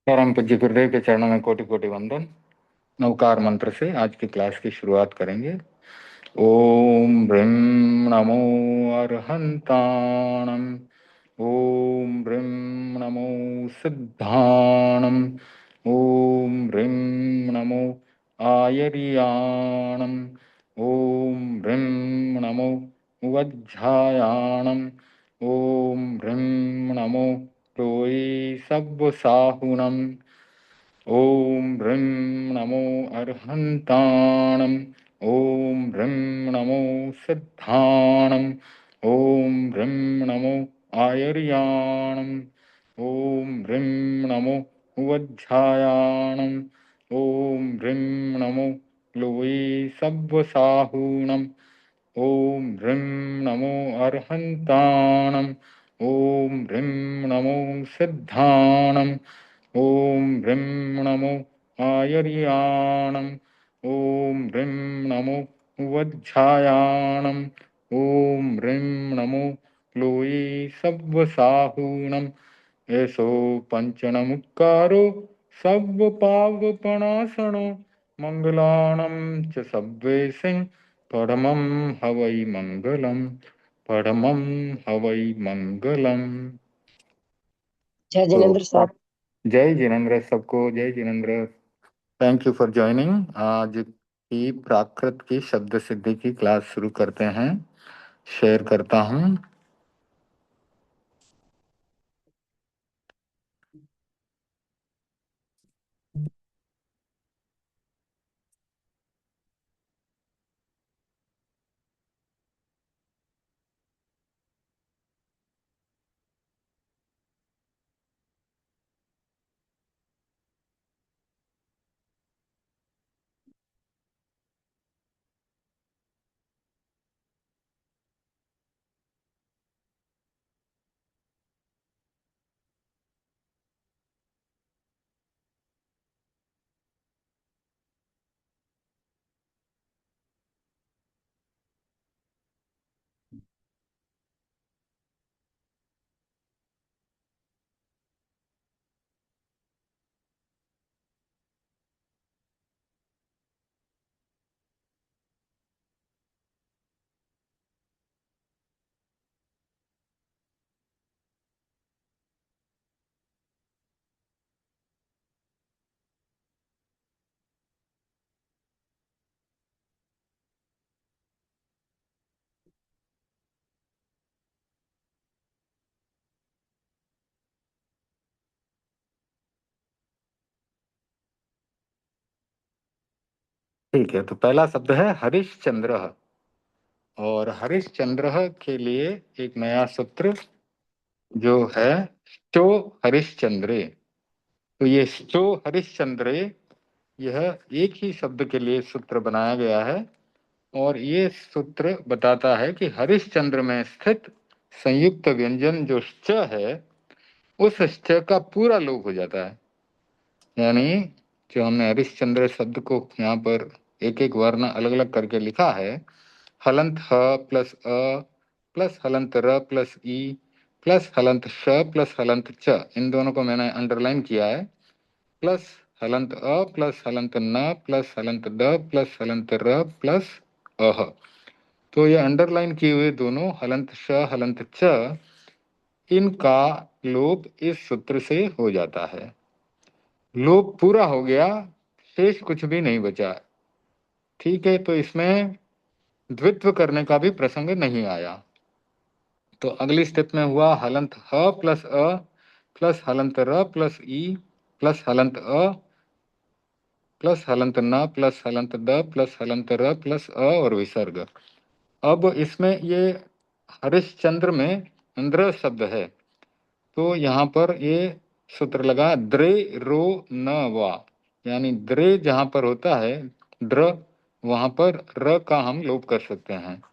परम पूज्य गुरुदेव के चरणों में कोटि कोटि वंदन। नवकार मंत्र से आज की क्लास की शुरुआत करेंगे। ओम ब्रीम नमो अरहंताणम। ओम ब्रीम नमो सिद्धाणम। ओम ब्रीम नमो आयर्याणम। ओम ब्रीम नमो वज्झायाणम। ओम ब्रीम नमो लोई सब्बसाहुनम। ओम ह्रीं नमो अर्हन्ताणम्। ओम ह्रीं नमो सिद्धाणम्। ओम ह्रीं नमो आयर्याणम्। ओम ह्रीं नमो वज्झायाणम्। ओम ह्रीं नमो लोई सब्बसाहूणम्। ओम ह्रीं नमो अर्हन्ताणम्। ओम ह्रीं नमो सिद्धाणम्। ओम ह्रीं नमो आयर्याणम्। ओम ह्रीं नमो वज्झायाणम्। ओम ह्रीं नमो लोई सब्बसाहूणम्। एषो पंचणमुक्कारो सब्बपावपणासनो मंगलाणं च सब्वेसिं परमं हवै मंगलम। परमं हवै मंगलम। जय तो जिनेन्द्र साहब। जय जिनेन्द्र सबको, जय जिनेन्द्र। Thank you for joining. आज की प्राकृत की शब्द सिद्धि की क्लास शुरू करते हैं। शेयर करता हूं। ठीक है, तो पहला शब्द है हरिश्चंद्र। और हरिश्चंद्र के लिए एक नया सूत्र जो है स्टो हरिश्चंद्रे। तो ये स्टो हरिश्चंद्रे, यह एक ही शब्द के लिए सूत्र बनाया गया है। और ये सूत्र बताता है कि हरिश्चंद्र में स्थित संयुक्त व्यंजन जो च है, उस च का पूरा लोप हो जाता है। यानी जो हमने हरिश्चंद्र शब्द को यहाँ पर एक एक वर्ण अलग अलग करके लिखा है, हलंत ह प्लस अ प्लस हलंत र प्लस ई प्लस हलंत श प्लस हलंत च, इन दोनों को मैंने अंडरलाइन किया है। प्लस हलंत अ प्लस हलंत न प्लस हलंत द प्लस हलंत र प्लस अह। तो ये अंडरलाइन किए हुए दोनों हलंत श हलंत च, इनका लोप इस सूत्र से हो जाता है। लोप पूरा हो गया, शेष कुछ भी नहीं बचा। ठीक है, तो इसमें द्वित्व करने का भी प्रसंग नहीं आया। तो अगली स्टेप में हुआ हलंत ह प्लस अ प्लस हलंत र प्लस ई प्लस हलंत अ प्लस हलंत न प्लस हलंत द प्लस हलंत र प्लस अ और विसर्ग। अब इसमें ये हरिश्चंद्र में इंद्र शब्द है, तो यहाँ पर ये सूत्र लगा द्रे रो न वा। यानी द्रे जहाँ पर होता है द्र, वहां पर र का हम लोप कर सकते हैं।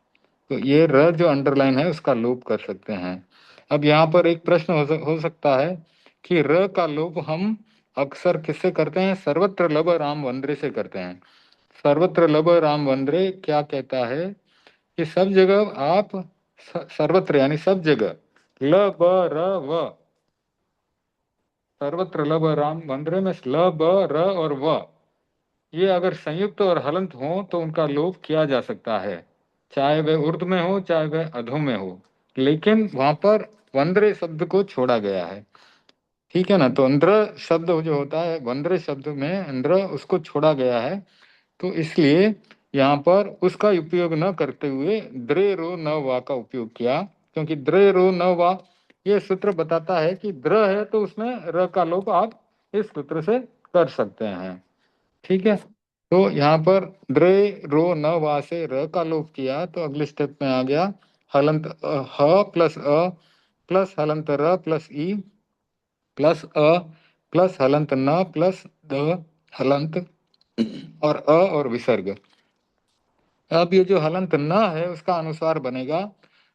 तो ये र जो अंडरलाइन है उसका लोप कर सकते हैं। अब यहाँ पर एक प्रश्न हो सकता है कि र का लोप हम अक्सर किससे करते हैं? सर्वत्र लब राम वंद्रे से करते हैं। सर्वत्र लब राम वंद्रे क्या कहता है कि सब जगह आप सर्वत्र यानी सब जगह ल ब र व सर्वत्र लब राम मंद्रे में ल ब र और व, ये अगर संयुक्त और हलंत हो तो उनका लोप किया जा सकता है, चाहे वह उर्द में हो चाहे वह अधो में हो, लेकिन वहां पर वंद्रे शब्द को छोड़ा गया है। ठीक है ना। तो अंद्र शब्द जो होता है, वंद्रे शब्द में अंद्र उसको छोड़ा गया है, तो इसलिए यहाँ पर उसका उपयोग न करते हुए द्रे रो न वा का उपयोग किया, क्योंकि द्रे रो न वा ये सूत्र बताता है कि द्र है तो उसमें र का लोप आप इस सूत्र से कर सकते हैं। ठीक है। तो यहाँ पर द्रे रो न वा से र का लोप किया तो अगले स्टेप में आ गया हलंत ह प्लस हलंत र प्लस ई प्लस अ प्लस हलंत न प्लस द हलंत और और विसर्ग। अब ये जो हलंत न है उसका अनुस्वार बनेगा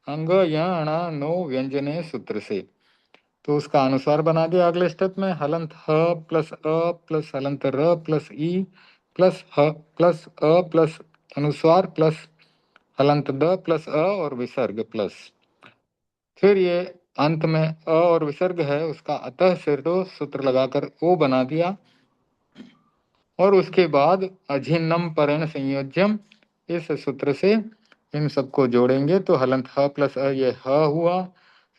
अंग यण नो व्यंजने सूत्र से, तो उसका अनुस्वार बना दिया अगले स्टेप में हलंत ह प्लस अ प्लस हलंत र प्लस ई प्लस ह प्लस अ प्लस अनुस्वार प्लस हलंत द प्लस अ और विसर्ग प्लस, फिर ये अंत में अ और विसर्ग है उसका अतः से तो सूत्र लगाकर ओ बना दिया, और उसके बाद अझिन्नम परेण संयोज्यम इस सूत्र से इन सबको जोड़ेंगे तो हलंत ह प्लस अ ये ह हुआ,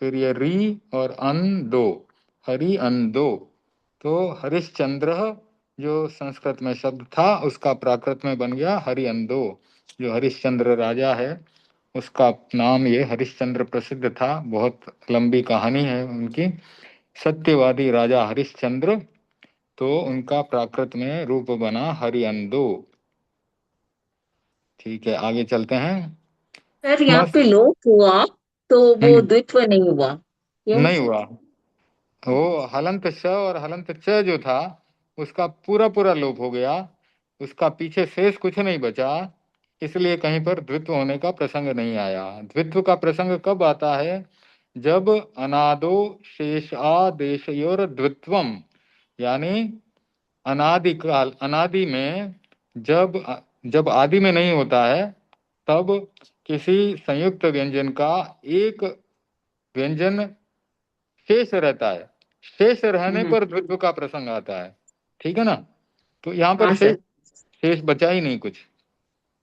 फिर ये री और अन दो, हरि अन दो। तो हरिश्चंद्र जो संस्कृत में शब्द था उसका प्राकृत में बन गया हरि अंदो। जो हरिश्चंद्र राजा है उसका नाम ये हरिश्चंद्र प्रसिद्ध था, बहुत लंबी कहानी है उनकी। सत्यवादी राजा हरिश्चंद्र, तो उनका प्राकृत में रूप बना हरिअंदो। ठीक है, आगे चलते हैं। सर यहाँ स्मस पे लोप हुआ तो वो हम्म, द्वित्व नहीं हुआ, क्यों? नहीं हुआ। वो हलंत श और हलंत च जो था उसका पूरा पूरा लोप हो गया, उसका पीछे शेष कुछ नहीं बचा, इसलिए कहीं पर द्वित्व होने का प्रसंग नहीं आया। द्वित्व का प्रसंग कब आता है? जब अनादो शेषादेशयोर द्वित्वम, यानी अनादि काल, अनादि में जब जब आदि में नहीं होता है तब किसी संयुक्त व्यंजन का एक व्यंजन शेष रहता है, शेष रहने हम्म। पर द्वित्व का प्रसंग आता है। ठीक है ना। तो यहाँ पर हाँ शेष सर। शेष बचा ही नहीं कुछ।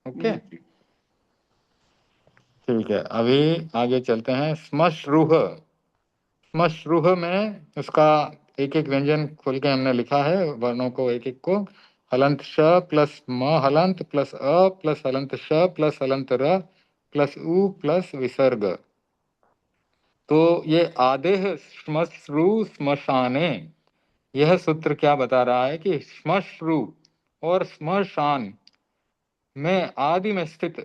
ओके। हम्म। ठीक है, अभी आगे चलते हैं। श्मश्रुह, श्मश्रुह में उसका एक एक व्यंजन खोल के हमने लिखा है वर्णों को एक एक को। हलंत श प्लस म हलंत प्लस अ प्लस हलंत श प्लस हलंत र प्लस उ प्लस विसर्ग। तो ये आदेह श्मश्रु श्मशाने, यह सूत्र क्या बता रहा है कि श्मश्रु और श्मशान में आदि में स्थित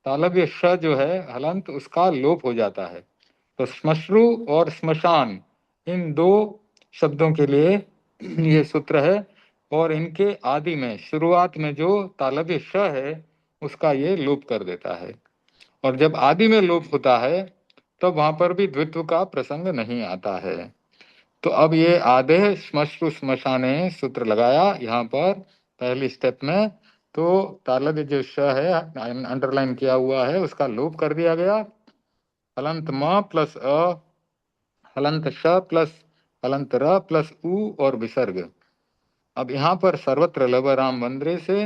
तालव्य श जो है हलंत उसका लोप हो जाता है। तो श्मश्रु और श्मशान इन दो शब्दों के लिए ये सूत्र है, और इनके आदि में शुरुआत में जो तालव्य श है उसका ये लोप कर देता है, और जब आदि में लोप होता है तब वहां पर भी द्वित्व का प्रसंग नहीं आता है। तो अब ये आदेह श्मश्रु श्मशाने सूत्र लगाया यहाँ पर पहली स्टेप में, तो तालव्य जो श है अंडरलाइन किया हुआ है उसका लोप कर दिया गया, हलंत म प्लस अ हलंत श प्लस हलंत र प्लस उ और विसर्ग। अब यहाँ पर सर्वत्र लब राम मंदिरे से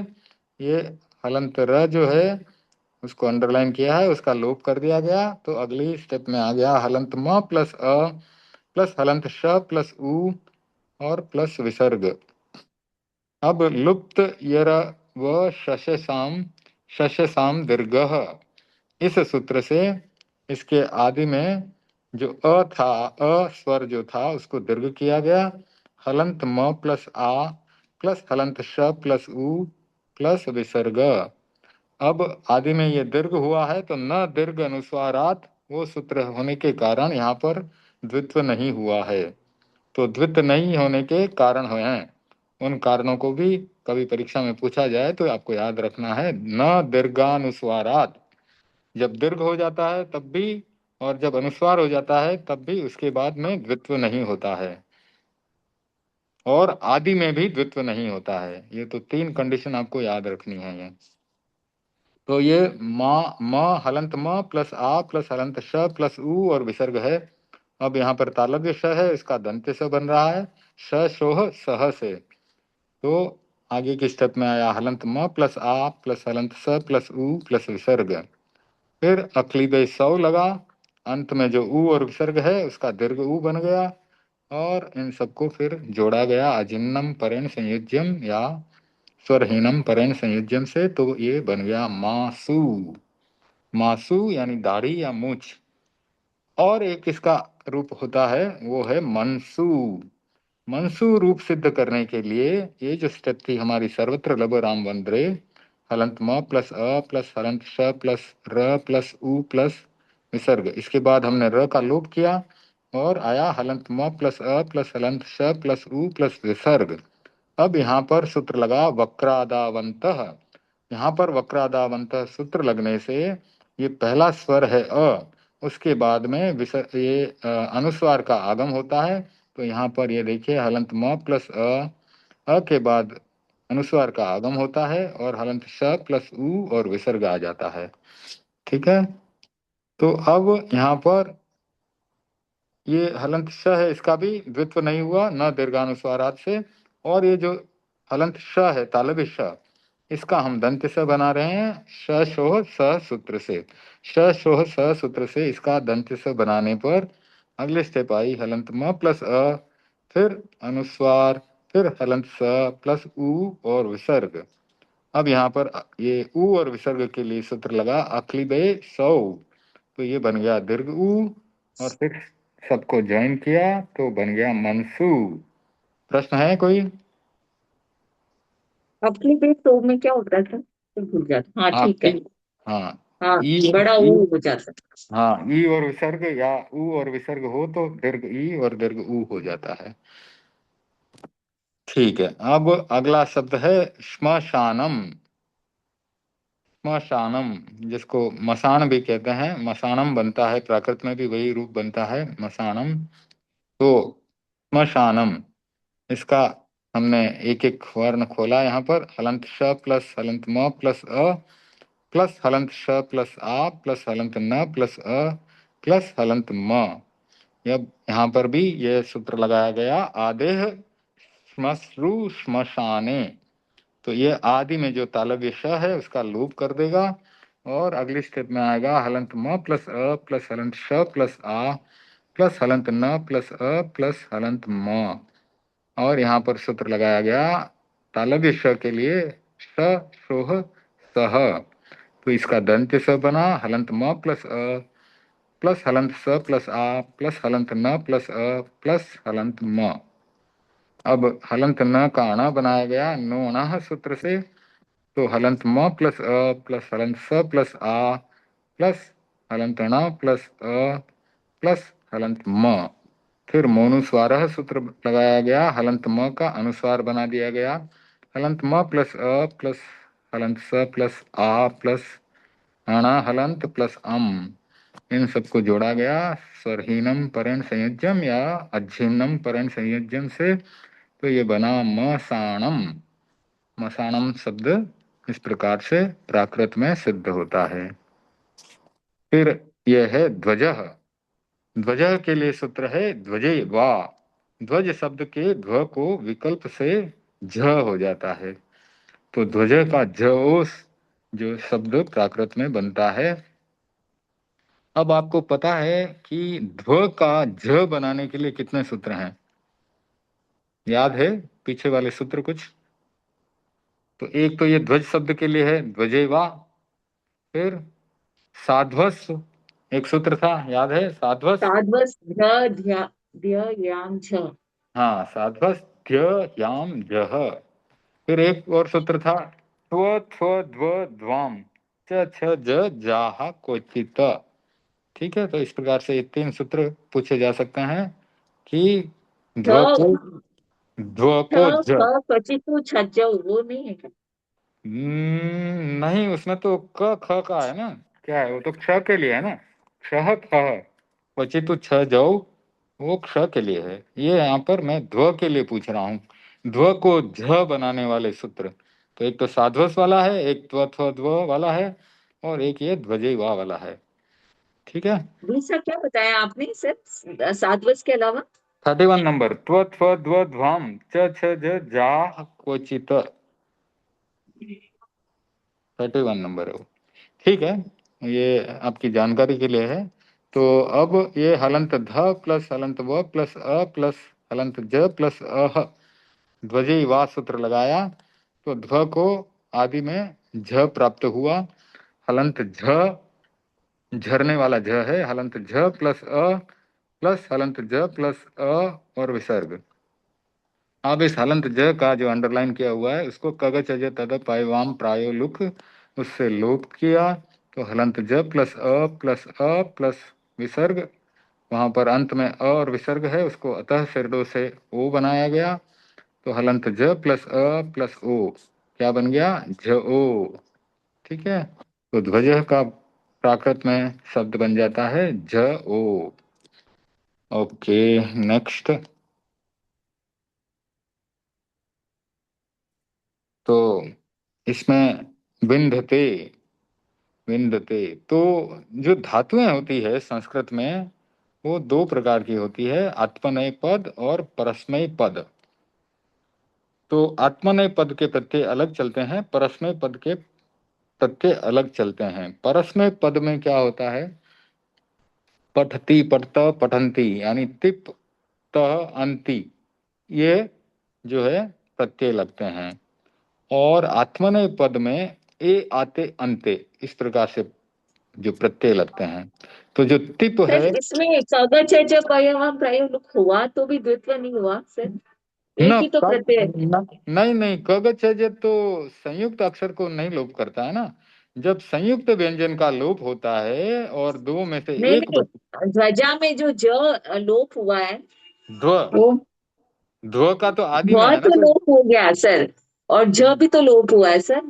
ये हलंत र जो है उसको अंडरलाइन किया है उसका लोप कर दिया गया, तो अगली स्टेप में आ गया हलंत म प्लस अ प्लस हलंत श प्लस उ और प्लस विसर्ग। अब लुप्त यर व शशसाम दीर्घ, इस सूत्र से इसके आदि में जो अ था, अ स्वर जो था उसको दीर्घ किया गया, हलंत म प्लस आ प्लस हलंत श प्लस उ प्लस विसर्ग। अब आदि में ये दीर्घ हुआ है तो न दीर्घ अनुस्वारात, वो सूत्र होने के कारण यहाँ पर द्वित्व नहीं हुआ है। तो द्वित्व नहीं होने के कारण हुए हैं, उन कारणों को भी कभी परीक्षा में पूछा जाए तो आपको याद रखना है। न दीर्घानुस्वारात, जब दीर्घ हो जाता है तब भी, और जब अनुस्वार हो जाता है तब भी उसके बाद में द्वित्व नहीं होता है, और आदि में भी द्वित्व नहीं होता है। ये तो तीन कंडीशन आपको याद रखनी है ये। तो ये म हलंत म प्लस आ प्लस हलंत श प्लस उ और विसर्ग है। अब यहाँ पर तालव्य श है, इसका दंत्य स बन रहा है श शोह सह से। तो आगे के स्टेप में आया हलंत म प्लस आ प्लस हलंत स प्लस उ प्लस विसर्ग। फिर अक्लीबे सौ लगा, अंत में जो उ और विसर्ग है उसका दीर्घ उ बन गया, और इन सबको फिर जोड़ा गया अजिन्नम परेण संयुज्यम या स्वरहीनम परेण संयुज्यम से, तो ये बन गया मासु। मासु यानी दाढ़ी या मूछ। और एक इसका रूप होता है वो है मनसु। मनसु रूप सिद्ध करने के लिए ये जो स्टेप थी हमारी सर्वत्र लब राम वंद्रे, हलंत म प्लस अ प्लस हलंत श प्लस र प्लस उ प्लस विसर्ग, इसके बाद हमने र का लोप किया और आया हलंत म प्लस अ प्लस हलंत श प्लस उ प्लस विसर्ग। अब यहाँ पर सूत्र लगा वक्रादावंत। यहाँ पर वक्रादावंत सूत्र लगने से ये पहला स्वर है अ, उसके बाद में ये अनुस्वार का आगम होता है। तो यहाँ पर ये देखिए हलंत म प्लस अ के बाद अनुस्वार का आगम होता है और हलंत श प्लस उ और विसर्ग आ जाता है। ठीक है, तो अब यहाँ पर ये हलंत श है, इसका भी द्वित्व नहीं हुआ न दीर्घानुस्वारात से। और ये जो हलंत श है तालव्य श, इसका हम दंत स बना रहे हैं श शोह स सूत्र से। श शोह स सूत्र से इसका दंत स बनाने पर अगले स्टेप आई हलंत म प्लस अ, फिर अनुस्वार, फिर हलंत स प्लस उ और विसर्ग। अब यहाँ पर ये उ और विसर्ग के लिए सूत्र लगा अक्लिबे सौ, तो ये बन गया दीर्घ उ, और फिर सबको ज्वाइन किया तो बन गया मनसू। प्रश्न है कोई? अपनी पे तो में क्या होता था तो भूल जाता, हाँ ठीक आपकी, है। हाँ, हाँ, ई, बड़ा ई, वो हो जाता। हाँ ई और विसर्ग या उ और विसर्ग हो तो दीर्घ ई और दीर्घ उ हो जाता है। ठीक है, अब अगला शब्द है श्मशानम। श्मशानम, जिसको मसान भी कहते हैं, मसानम बनता है, प्राकृत में भी वही रूप बनता है मसानम। तो श्मशानम, इसका हमने एक एक वर्ण खोला यहाँ पर, हलंत श प्लस हलंत म प्लस अ प्लस हलंत श प्लस आ प्लस हलंत न प्लस अ प्लस हलंत म। अब यहाँ पर भी ये सूत्र लगाया गया आदेह श्मश्रु श्मशाने। तो ये आदि में जो तालव्य श है उसका लोप कर देगा, और अगली स्टेप में आएगा हलंत म प्लस अ प्लस हलंत श प्लस आ प्लस हलंत न प्लस अ प्लस हलंत म। और यहाँ पर सूत्र लगाया गया तालव्य श के लिए श शोह सह। तो इसका दंत्य स बना हलंत म प्लस अ प्लस हलंत स प्लस आ प्लस हलंत न प्लस अ प्लस हलंत म। अब हलंत न का अणा बनाया गया नोणः सूत्र से। तो हलंत म प्लस अ प्लस हलंत स प्लस आ प्लस हलंत ण प्लस अ प्लस हलंत म। फिर मोनुस्वारः सूत्र लगाया गया, हलंत म का अनुस्वार बना दिया गया हलंत म प्लस अ प्लस हलंत स प्लस आ प्लस अणा हलंत प्लस अम। इन सबको जोड़ा गया स्वरहीनम परेण संयुज्यम या अज्झिन्नम परेण संयुज्यम से, तो ये बना मसाणम। मसाणम शब्द इस प्रकार से प्राकृत में सिद्ध होता है। फिर यह है ध्वजः। ध्वजः के लिए सूत्र है ध्वजे वा। ध्वज शब्द के ध्व को विकल्प से झ हो जाता है, तो ध्वज का झोस जो शब्द प्राकृत में बनता है। अब आपको पता है कि ध्व का झ बनाने के लिए कितने सूत्र हैं? याद है पीछे वाले सूत्र कुछ? तो एक तो ये ध्वज शब्द के लिए है ध्वजेवा। फिर साध्वस एक सूत्र था, याद है साध्वस? तादवस ध्य याम छ। हाँ साध्वस ध्य याम जह। फिर एक और सूत्र था त्व थ्व ध्व ध्वाम च छ ज जाहा क्वचित। ठीक है, तो इस प्रकार से ये तीन सूत्र पूछे जा सकते हैं कि ध्व छ को ध्व छ को ज। ख क्वचितु छज्जौ, वो नहीं है क्या? नहीं, उसमें तो क ख का है ना। क्या है वो, तो क्ष के लिए है ना, क्षः खः। क्वचितु छ जौ वो क्ष के लिए है, ये यहाँ पर मैं ध्व के लिए पूछ रहा हूँ। ध्व को झ बनाने वाले सूत्र, तो एक तो साध्वस वाला है, एक त्व ध्व वाला है, और एक ये ध्वजे वा वाला है। ठीक है। दूसरा क्या बताया आपने सर, 7 वर्ष के अलावा? 31 नंबर, त्व थ्व द्व ध्वाम च छ ज जा क्वचित। 31 नंबर है वो। ठीक है, ये आपकी जानकारी के लिए है। तो अब ये हलंत ध प्लस हलंत व प्लस अ प्लस हलंत ज प्लस अह, ध्वजे वा सूत्र लगाया तो ध्व को आदि में झ प्राप्त हुआ। हलंत झ झरने वाला झ है, हलंत झ प्लस अ प्लस हलंत ज प्लस अ और विसर्ग। अब इस हलंत ज का जो अंडरलाइन किया हुआ है उसको कग चज तद पायवाम प्रायो लुक उससे लोप किया। तो हलंत ज प्लस अ प्लस विसर्ग, वहां पर अंत में अ और विसर्ग है, उसको अतः सिरडो से ओ बनाया गया। तो हलंत ज प्लस ओ क्या बन गया, ज ओ। ठीक है, तो ध्वज का प्राकृत में शब्द बन जाता है ज ओ। Okay, next. तो इसमें विंधते, विंधते तो जो धातुएं होती है संस्कृत में वो दो प्रकार की होती है, आत्मनेय पद और परस्मय पद। तो आत्मनेय पद के प्रत्यय अलग चलते हैं, परस्मय पद के प्रत्यय अलग चलते हैं। परस्मय पद में क्या होता है, पठती पठत पठंती यानी तिप त अंति, ये जो है प्रत्यय लगते हैं। और आत्मनेय पद में ए आते अंते इस प्रकार से जो प्रत्यय लगते हैं। तो जो तिप है, सर इसमें कागज है जब अयवम प्रयोग हुआ तो भी द्वित्व नहीं हुआ सर? न, एक ही तो प्रत्यय है। नहीं नहीं, कगच है तो संयुक्त अक्षर को नहीं लोप करता है ना। जब संयुक्त व्यंजन का लोप होता है और दो में से नहीं एक नहीं, ध्वजा में जो ज लोप हुआ है ध्व, वो, ध्व का तो आदि में ध है ना तो कोई। लोप हो गया सर, और ज भी तो लोप हुआ है सर।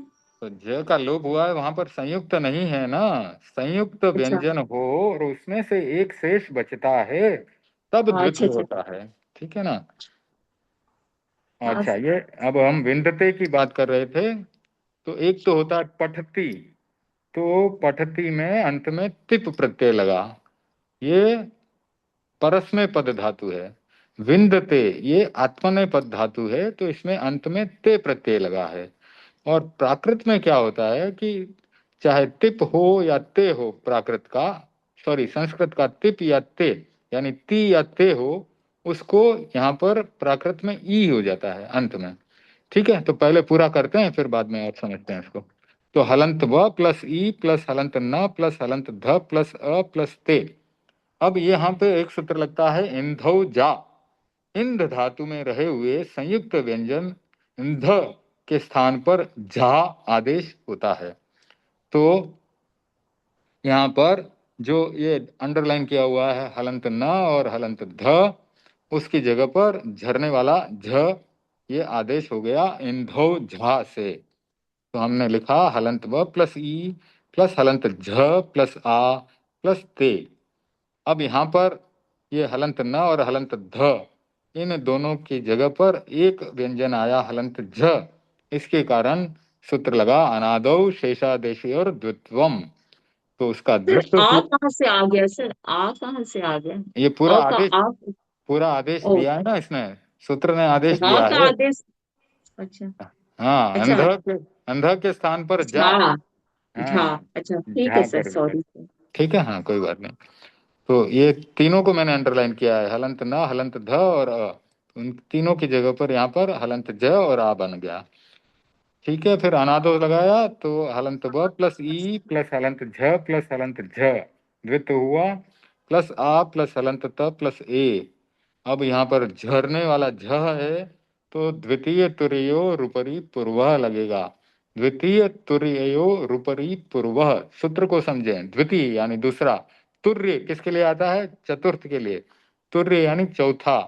तो ज का लोप हुआ है, वहां पर संयुक्त नहीं है ना। संयुक्त अच्छा। व्यंजन हो और उसमें से एक शेष बचता है तब हाँ, अच्छा द्वित्व अच्छा। होता है। ठीक है ना। हाँ अच्छा, ये अब हम विंदते की बात कर रहे थे। तो एक तो होता है पठती, तो पठती में अंत में तिप प्रत्यय लगा, ये परस्मय पद धातु है। विंदते ये आत्मनेय पद धातु है, तो इसमें अंत में ते प्रत्यय लगा है। और प्राकृत में क्या होता है कि चाहे तिप हो या ते हो, प्राकृत का, सॉरी संस्कृत का तिप या ते यानी ती या ते हो, उसको यहाँ पर प्राकृत में ई हो जाता है अंत में। ठीक है, तो पहले पूरा करते हैं फिर बाद में और समझते हैं इसको। तो हलंत व प्लस ई प्लस हलंत न प्लस हलंत ध प्लस अ प्लस ते। अब यहाँ पे एक सूत्र लगता है इंधौ जा। इंध धातु में रहे हुए संयुक्त व्यंजन इंध के स्थान पर झा आदेश होता है। तो यहाँ पर जो ये अंडरलाइन किया हुआ है हलंत न और हलंत ध, उसकी जगह पर झरने वाला झ ये आदेश हो गया इंधौ झा से। तो हमने लिखा हलंत व प्लस ई प्लस हलंत झ प्लस आ प्लस ते। अब यहाँ पर ये हलंत न और हलंत ध, इन दोनों की जगह पर एक व्यंजन आया हलंत झ। इसके कारण सूत्र लगा अनादौ शेषादेशी और द्वित्वम। तो उसका सर द्वित्व आ हो, कहाँ से आ गया सर, आ कहाँ से आ गया? ये पूरा अ का आदेश, आ। पूरा आदेश ओ, दिया है ना इसने, सूत्र ने आदेश झा दिया का है। आदेश। अच्छा। हाँ, अच्छा। अंध के स्थान पर जा। झा। झा। हाँ, अच्छा ठीक है झा सर, कर दिया। सॉरी। ठीक है, हाँ कोई बात नहीं। तो ये तीनों को मैंने अंडरलाइन किया है, हलंत न हलंत ध और अ, उन तीनों की जगह पर यहाँ पर हलंत ज और आ बन गया। ठीक है, फिर अनादो लगाया तो हलंत ब प्लस ई प्लस हलंत झ प्लस हलंत झ द्वित्व हुआ, प्लस आ प्लस हलंत त प्लस ए। अब यहाँ पर झरने वाला झ है, तो द्वितीय तुर्यो रुपरी पूर्वः लगेगा। द्वितीय तुर्यो रुपरी पूर्वः, सूत्र को समझें, द्वितीय यानी दूसरा, तुर्य किसके लिए आता है, चतुर्थ के लिए, तुर्य यानी चौथा।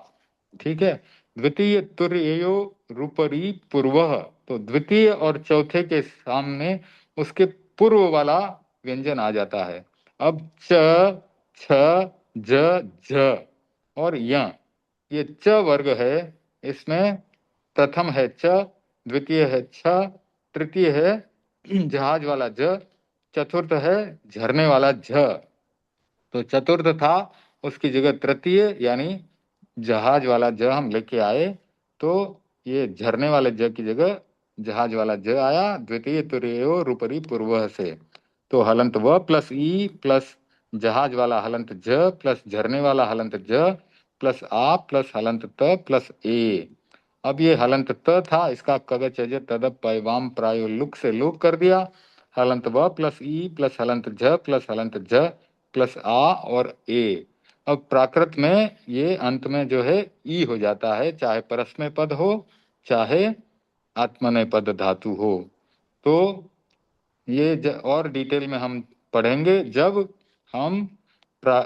ठीक है, द्वितीय तुर्यो रुपरी पूर्वः, तो द्वितीय और चौथे के सामने उसके पूर्व वाला व्यंजन आ जाता है। अब च छ ज झ और य, ये च वर्ग है, इसमें प्रथम है च, द्वितीय है छ, तृतीय है जहाज वाला ज, चतुर्थ है झरने वाला झ। तो चतुर्थ था, उसकी जगह तृतीय यानी जहाज वाला ज हम लेके आए, तो ये झरने वाले ज की जगह जहाज वाला ज आया। द्वितीय तुरयो रूपरी पूर्व से, तो हलंत व प्लस ई प्लस जहाज वाला हलंत ज प्लस झरने वाला हलंत ज प्लस आ प्लस हलंत त प्लस ए। अब ये हलंत त था, इसका कगच तदप पैवाम प्रायो लुक से लुक कर दिया। हलंत व प्लस ई प्लस हलंत झ प्लस हलंत झ प्लस आ और ए। अब प्राकृत में ये अंत में जो है ई हो जाता है, चाहे परस्मै पद हो चाहे आत्मनेय पद धातु हो। तो ये और डिटेल में हम पढ़ेंगे जब हम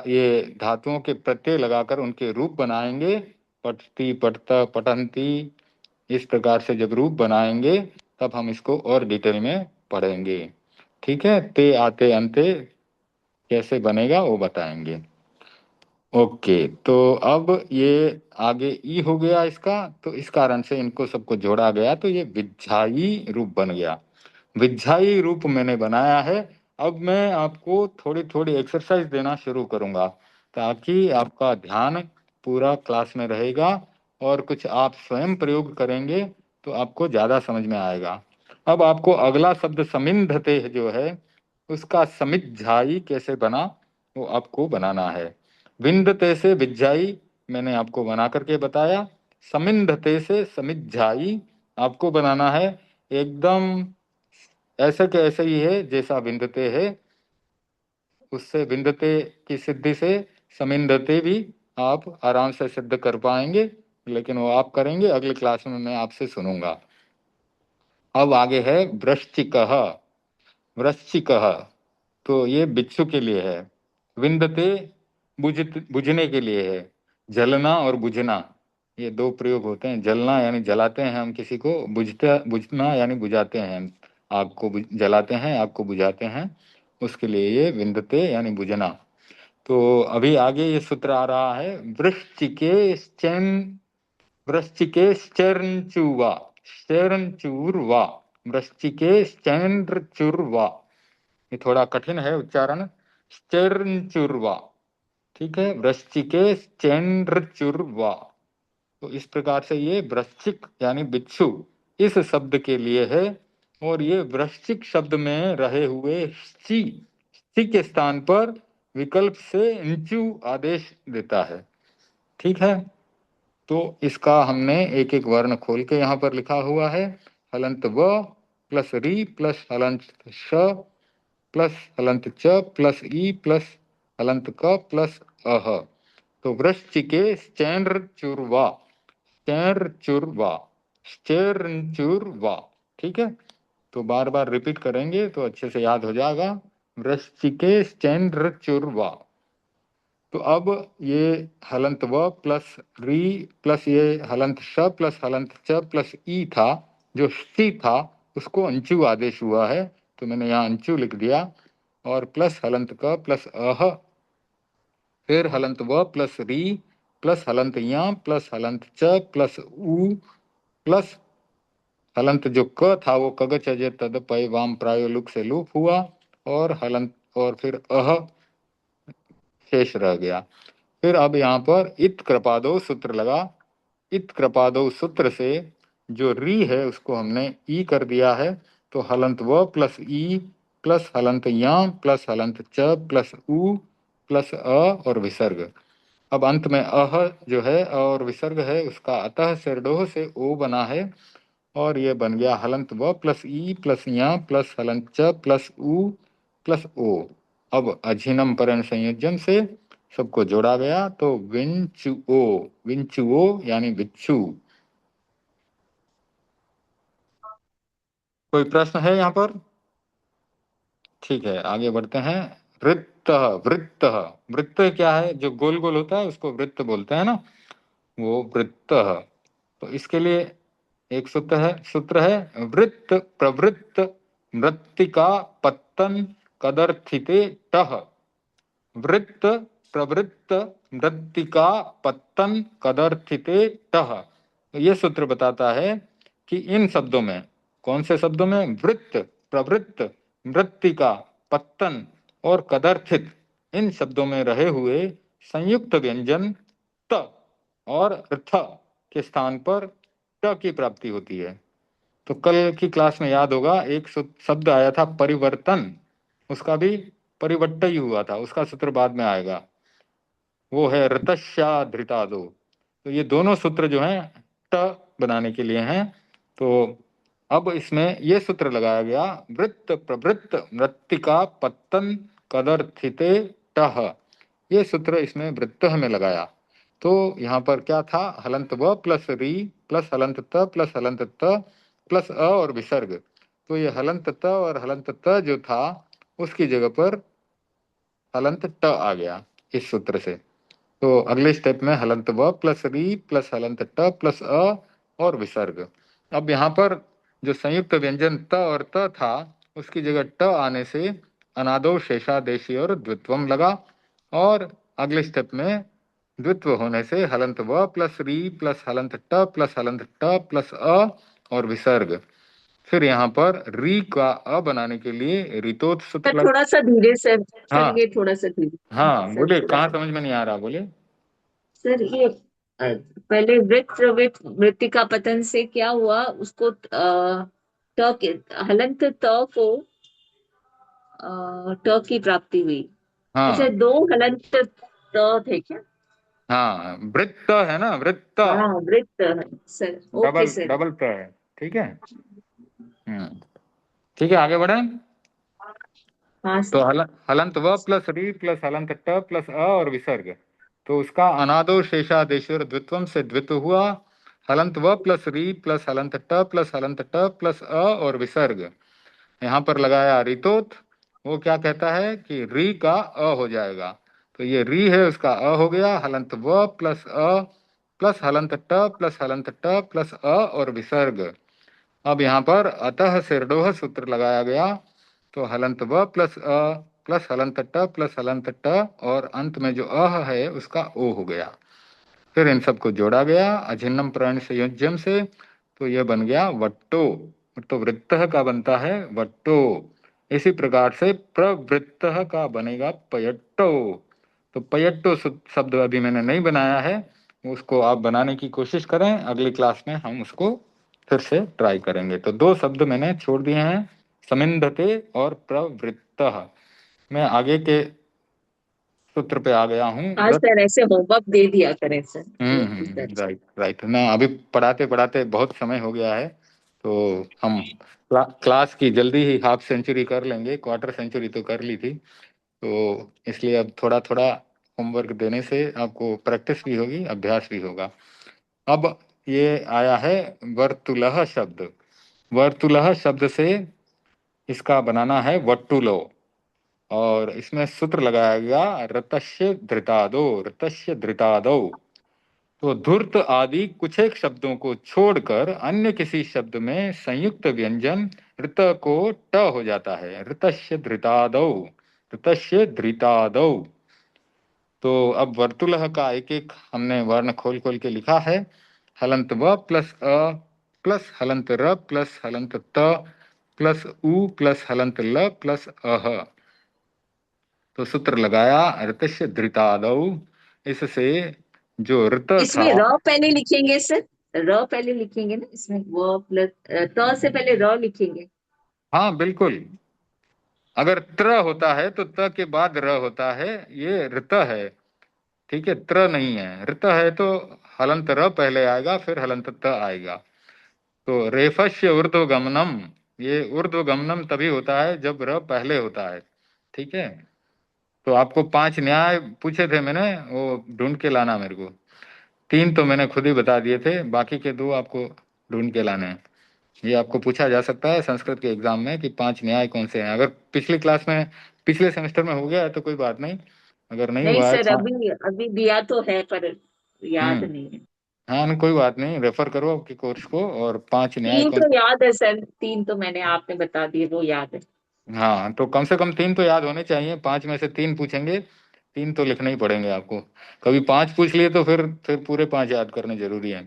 ये धातुओं के प्रत्यय लगाकर उनके रूप बनाएंगे। पठती पठता पठंती, इस प्रकार से जब रूप बनाएंगे तब हम इसको और डिटेल में पढ़ेंगे। ठीक है, ते आते अंते कैसे बनेगा वो बताएंगे। ओके, तो अब ये आगे ई हो गया इसका, तो इस कारण से इनको सबको जोड़ा गया, तो ये विज्झाई रूप बन गया। विज्झाई रूप मैंने बनाया है। अब मैं आपको थोड़ी थोड़ी एक्सरसाइज देना शुरू करूंगा ताकि आपका ध्यान पूरा क्लास में रहेगा और कुछ आप स्वयं प्रयोग करेंगे तो आपको ज्यादा समझ में आएगा। अब आपको अगला शब्द समिंधते जो है उसका समिज्झाई कैसे बना वो आपको बनाना है। विंदते से विज्झाई मैंने आपको बना करके बताया, समिंधते से समिज्झाई आपको बनाना है। एकदम ऐसे के ऐसे ही है जैसा विंदते है, उससे विंदते की सिद्धि से समिंदते भी आप आराम से सिद्ध कर पाएंगे, लेकिन वो आप करेंगे अगली क्लास में मैं आपसे सुनूंगा। अब आगे है वृश्चिकः। वृश्चिकः तो ये बिच्छू के लिए है। विंदते बुझने के लिए है। जलना और बुझना ये दो प्रयोग होते हैं। जलना यानी जलाते हैं हम किसी को, बुझना यानी बुझाते हैं हम, आग को जलाते हैं, आग को बुझाते हैं, उसके लिए ये विंदते यानी बुझना। तो अभी आगे ये सूत्र आ रहा है वृश्चिके वृश्चिके श्चर्ंचुवा, श्चर्ंचुर्वा, वृश्चिके श्चैन्द्रचुर्वा। ये थोड़ा कठिन है उच्चारण, श्चर्ंचुर्वा। ठीक है, वृश्चिके श्चैन्द्रचुर्वा। तो इस प्रकार से ये वृश्चिक यानी बिच्छू इस शब्द के लिए है। और ये वृश्चिक शब्द में रहे हुए ची ची के स्थान पर विकल्प से इंचु आदेश देता है। ठीक है, तो इसका हमने एक एक वर्ण खोल के यहाँ पर लिखा हुआ है। हलंत व प्लस री प्लस हलंत श प्लस हलंत च प्लस ई प्लस हलंत क प्लस अह। तो वृश्चिके श्चैन्द्रचुर्वा, श्चैर्चुर्वा, श्चैर्चुर्वा। ठीक है, तो बार बार रिपीट करेंगे तो अच्छे से याद हो जाएगा। वृश्चिके श्चैन्द्रचुर्वा। तो अब ये हलंत व प्लस री प्लस ये हलंत श प्लस हलंत च प्लस ई था, जो सी था उसको अंचु आदेश हुआ है, तो मैंने यहाँ अंचु लिख दिया। और प्लस हलंत क प्लस अह, फिर हलंत व प्लस री प्लस हलंत या प्लस हलंत च प्लस उ प्लस हलंत जो क था वो कगच अजय तद पय वाम प्रायो लुक से लूप हुआ, और हलंत और फिर अह शेष रह गया। फिर अब यहाँ पर इत कृपादो सूत्र लगा। इत कृपादो सूत्र से जो री है उसको हमने ई कर दिया है, तो हलंत व प्लस ई प्लस हलंत या प्लस हलंत च प्लस उ प्लस अ और विसर्ग। अब अंत में अह जो है और विसर्ग है उसका अतः सिरडोह से ओ बना है, और ये बन गया हलंत व प्लस ई प्लस या प्लस हलंत च प्लस उ प्लस ओ। अब अझिनम परण संयोजन से सबको जोड़ा गया, तो विंचुओ, विंचुओ यानी बिच्छू। कोई प्रश्न है यहाँ पर? ठीक है, आगे बढ़ते हैं। वृत्त, वृत्त, वृत्त क्या है? जो गोल गोल होता है उसको वृत्त बोलते हैं ना, वो वृत्त। तो इसके लिए एक सूत्र है वृत्त प्रवृत्त मृत्तिका पत्तन कदर्थिते टह। वृत्त प्रवृत्त मृत्तिका पत्तन कदर्थिते टह। तो ये सूत्र बताता है कि इन शब्दों में, कौन से शब्दों में? वृत्त, प्रवृत्त, मृत्तिका, पत्तन और कदर्थित, इन शब्दों में रहे हुए संयुक्त व्यंजन त और थ के स्थान पर ट की प्राप्ति होती है। तो कल की क्लास में याद होगा एक शब्द आया था परिवर्तन, उसका भी परिवर्त ही हुआ था, उसका सूत्र बाद में आएगा, वो है ऋतश्याधृतादो। तो ये दोनों सूत्र जो हैं ट बनाने के लिए हैं। तो अब इसमें ये सूत्र लगाया गया, वृत्त प्रवृत्त मृत्तिका पत्तन कदर्थिते टह, ये सूत्र इसमें वृत्त में लगाया। तो यहाँ पर क्या था, हलंत व प्लस री प्लस हलंत त प्लस हलंत त प्लस अ और विसर्ग। तो ये हलंत त और हलंत त जो था उसकी जगह पर हलंत ट आ गया इस सूत्र से। तो अगले स्टेप में हलंत व प्लस री प्लस हलंत ट प्लस अ और विसर्ग। अब यहाँ पर जो संयुक्त व्यंजन त और त था उसकी जगह ट आने से अनादो शेषादेशी और द्वित्वम लगा, और अगले स्टेप में द्वित्व होने से हलंत व प्लस री प्लस हलंत ट प्लस हलंत ट प्लस अ और विसर्ग। फिर यहाँ पर री का अ बनाने के लिए रितोत सर सूत्र लगा। थोड़ा सा धीरे से, सर हाँ ये थोड़ा सा धीरे, हाँ, सर बोले थोड़ा कहाँ सा, समझ में नहीं आ रहा, बोले। सर ये पहले वृत्त प्रवृत्त मृतिका पतन से क्या हुआ उसको हलंत त को ट की प्राप्ति हुई। हाँ अच्छा, दो हलंत त थे क्या? हाँ, वृत्त है ना, वृत्त, हाँ वृत्त है sir, okay double sir. Double त है। ठीक है। ठीक है, आगे बढ़े। हाँ तो सर। हलंत व प्लस री प्लस हलंत ट प्लस अ और विसर्ग। तो उसका अनादो शेषादेश्वर द्वित्वम से द्वित्व हुआ। हलंत व प्लस री प्लस हलंत ट प्लस हलंत ट प्लस अ और विसर्ग। यहाँ पर लगाया रितोत, वो क्या कहता है कि री का अ हो जाएगा। तो ये री है, उसका अ हो गया, हलंत व प्लस अ प्लस हलंत ट प्लस हलंत ट प्लस अ और विसर्ग। अब यहाँ पर अतः सिरडोह सूत्र लगाया गया। तो हलंत व प्लस हलंत ट प्लस हलंत ट और अंत में जो अह है उसका ओ हो गया। फिर इन सबको जोड़ा गया अझिन्नम प्राण संयोज्यम से, तो यह बन गया वट्टो। तो वृत्त का बनता है वट्टो। इसी प्रकार से प्रवृत्त का बनेगा पयट्टो। तो पयट्टो शब्द अभी मैंने नहीं बनाया है, उसको आप बनाने की कोशिश करें, अगली क्लास में हम उसको फिर से ट्राई करेंगे। तो दो शब्द मैंने छोड़ दिए हैं, समिंधते और प्रवृत्त। मैं आगे के सूत्र पे आ गया हूँ। हाँ सर, ऐसे होमवर्क दे दिया करें सर, ये इस तरह से। राइट राइट ना, अभी पढ़ाते पढ़ाते बहुत समय हो गया है। तो हम क्लास की जल्दी ही हाफ सेंचुरी कर लेंगे, क्वार्टर सेंचुरी तो कर ली थी। तो इसलिए अब थोड़ा थोड़ा होमवर्क देने से आपको प्रैक्टिस भी होगी, अभ्यास भी होगा। अब ये आया है वर्तुलह शब्द। वर्तुलह शब्द से इसका बनाना है वट्टुलो, और इसमें सूत्र लगाया गया रतस्य धृतादो, रतस्य धृतादो। तो धूर्त आदि कुछ एक शब्दों को छोड़कर अन्य किसी शब्द में संयुक्त व्यंजन ऋत को ट हो जाता है, ऋतस्य धृतादौ, ऋतस्य धृतादौ। तो अब वर्तुलह का एक एक हमने वर्ण खोल खोल के लिखा है। हलंत व प्लस अ प्लस हलंत र प्लस हलंत त प्लस उ प्लस हलंत ल प्लस अह। तो सूत्र लगाया ऋतस्य धृतादौ। इससे जो ऋत था, इसमें र पहले लिखेंगे सर, र पहले लिखेंगे ना इसमें, वो प्लस त से पहले र लिखेंगे। हाँ बिल्कुल, अगर त्र होता है तो त के बाद र होता है, ये ऋत है। ठीक है, त्र नहीं है, ऋत है तो हलंत र पहले आएगा फिर हलंत त आएगा। तो रेफस्य ऊर्ध्वगमनम, ये ऊर्ध्वगमनम तभी होता है जब र पहले होता है। ठीक है। तो आपको 5 न्याय पूछे थे मैंने, वो ढूंढ के लाना मेरे को। 3 तो मैंने खुद ही बता दिए थे, बाकी के 2 आपको ढूंढ के लाने हैं। ये आपको पूछा जा सकता है संस्कृत के एग्जाम में कि 5 न्याय कौन से हैं। अगर पिछली क्लास में पिछले सेमेस्टर में हो गया है तो कोई बात नहीं, अगर नहीं नहीं हुआ है सर, अभी अभी दिया तो है पर याद हम्म, नहीं है। हाँ नहीं, कोई बात नहीं, रेफर करो आपके कोर्स को, और 5 न्याय तीन कौन। तो याद है सर, तीन तो मैंने आपने बता दिए, वो याद है। हाँ तो कम से कम 3 तो याद होने चाहिए, 5 में से 3 पूछेंगे, 3 तो लिखने ही पड़ेंगे आपको। कभी 5 पूछ लिए तो फिर पूरे 5 याद करने जरूरी है।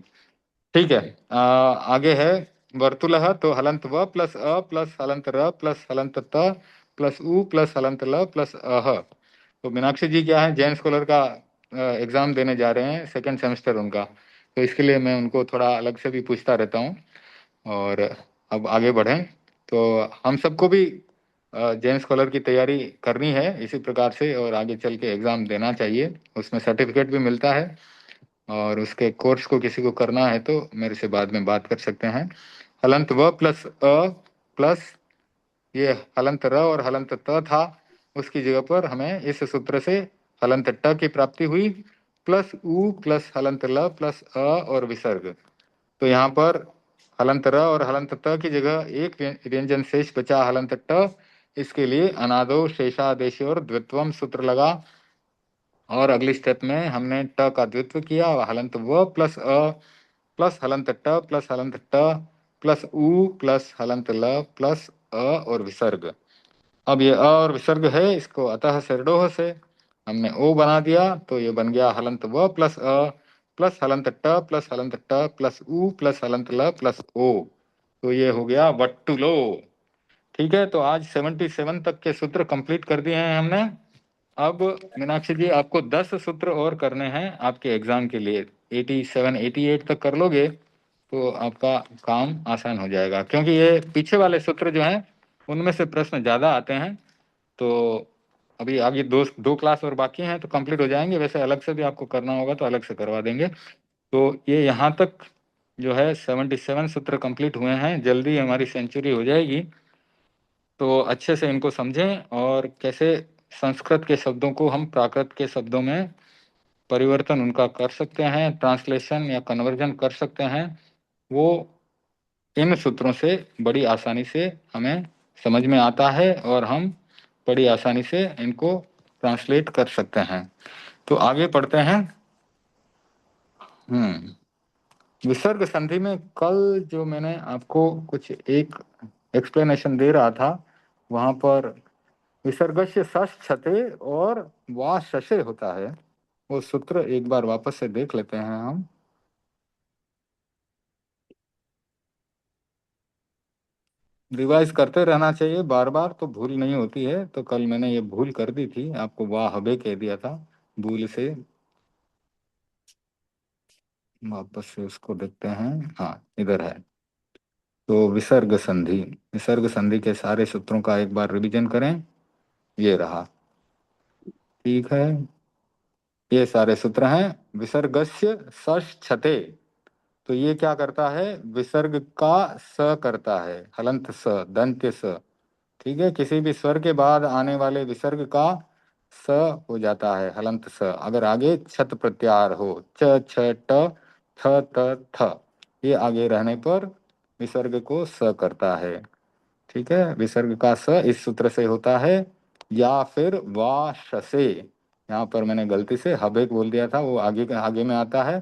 ठीक है। आगे है वर्तुलः। तो हलंत व प्लस अ प्लस हलंत र प्लस हलंत त प्लस उ प्लस हलंत ल प्लस अह। तो मीनाक्षी जी क्या है, जैन स्कॉलर का एग्जाम देने जा रहे हैं, सेकंड सेमेस्टर उनका, तो इसके लिए मैं उनको थोड़ा अलग से भी पूछता रहता हूँ। और अब आगे बढ़ें, तो हम सबको भी जैन स्कॉलर की तैयारी करनी है इसी प्रकार से, और आगे चल के एग्ज़ाम देना चाहिए, उसमें सर्टिफिकेट भी मिलता है। और उसके कोर्स को किसी को करना है तो मेरे से बाद में बात कर सकते हैं। हलंत व प्लस अ प्लस ये हलंत र और हलंत त था, उसकी जगह पर हमें इस सूत्र से हलंत ट की प्राप्ति हुई, प्लस उ प्लस हलंत ल प्लस अ और विसर्ग। तो यहाँ पर हलंत र और हलंत त की जगह एक व्यंजन शेष बचा, हलंत ट। इसके लिए अनादो शेषादेश और द्वित्वम सूत्र लगा, और अगली स्टेप में हमने ट का द्वित्व किया, हलंत व प्लस अ प्लस हलंत ट प्लस हलंत ट प्लस उ प्लस हलंत ल प्लस अ और विसर्ग। अब ये अ और विसर्ग है, इसको अतः सिरडोह से हमने ओ बना दिया, तो ये बन गया हलंत व प्लस अ प्लस हलंत ट प्लस हलंत ट प्लस उ प्लस हलंत ल प्लस ओ। तो ये हो गया वट्टुलो। ठीक है, तो आज 77 तक के सूत्र कंप्लीट कर दिए हैं हमने। अब मीनाक्षी जी आपको 10 सूत्र और करने हैं आपके एग्जाम के लिए। 87 88 तक कर लोगे तो आपका काम आसान हो जाएगा, क्योंकि ये पीछे वाले सूत्र जो हैं उनमें से प्रश्न ज्यादा आते हैं। तो अभी आगे दो दो क्लास और बाकी हैं तो कंप्लीट हो जाएंगे, वैसे अलग से भी आपको करना होगा तो अलग से करवा देंगे। तो ये यहाँ तक जो है 77 सूत्र कंप्लीट हुए हैं, जल्दी हमारी सेंचुरी हो जाएगी। तो अच्छे से इनको समझें, और कैसे संस्कृत के शब्दों को हम प्राकृत के शब्दों में परिवर्तन उनका कर सकते हैं, ट्रांसलेशन या कन्वर्जन कर सकते हैं, वो इन सूत्रों से बड़ी आसानी से हमें समझ में आता है, और हम बड़ी आसानी से इनको ट्रांसलेट कर सकते हैं। तो आगे पढ़ते हैं। विसर्ग संधि में कल जो मैंने आपको कुछ एक एक्सप्लेनेशन दे रहा था, वहां पर विसर्गस्य सश छते और वा शशे होता है, वो सूत्र एक बार वापस से देख लेते हैं हम। रिवाइज करते रहना चाहिए बार बार, तो भूल नहीं होती है। तो कल मैंने ये भूल कर दी थी, आपको वाह हबे कह दिया था भूल से। वापस से उसको देखते हैं, हाँ इधर है। तो विसर्ग संधि के सारे सूत्रों का एक बार रिवीजन करें। ये रहा, ठीक है, ये सारे सूत्र हैं। विसर्गस्य सश छते, तो ये क्या करता है, विसर्ग का स करता है, हलंत स दंत्य स। ठीक है, किसी भी स्वर के बाद आने वाले विसर्ग का स हो जाता है, हलंत स। अगर आगे छत प्रत्याहार हो, च छ ट थ त थ, ये आगे रहने पर विसर्ग को स करता है। ठीक है, विसर्ग का स इस सूत्र से होता है, या फिर वा शसे। यहाँ पर मैंने गलती से हबेक बोल दिया था, वो आगे आगे में आता है।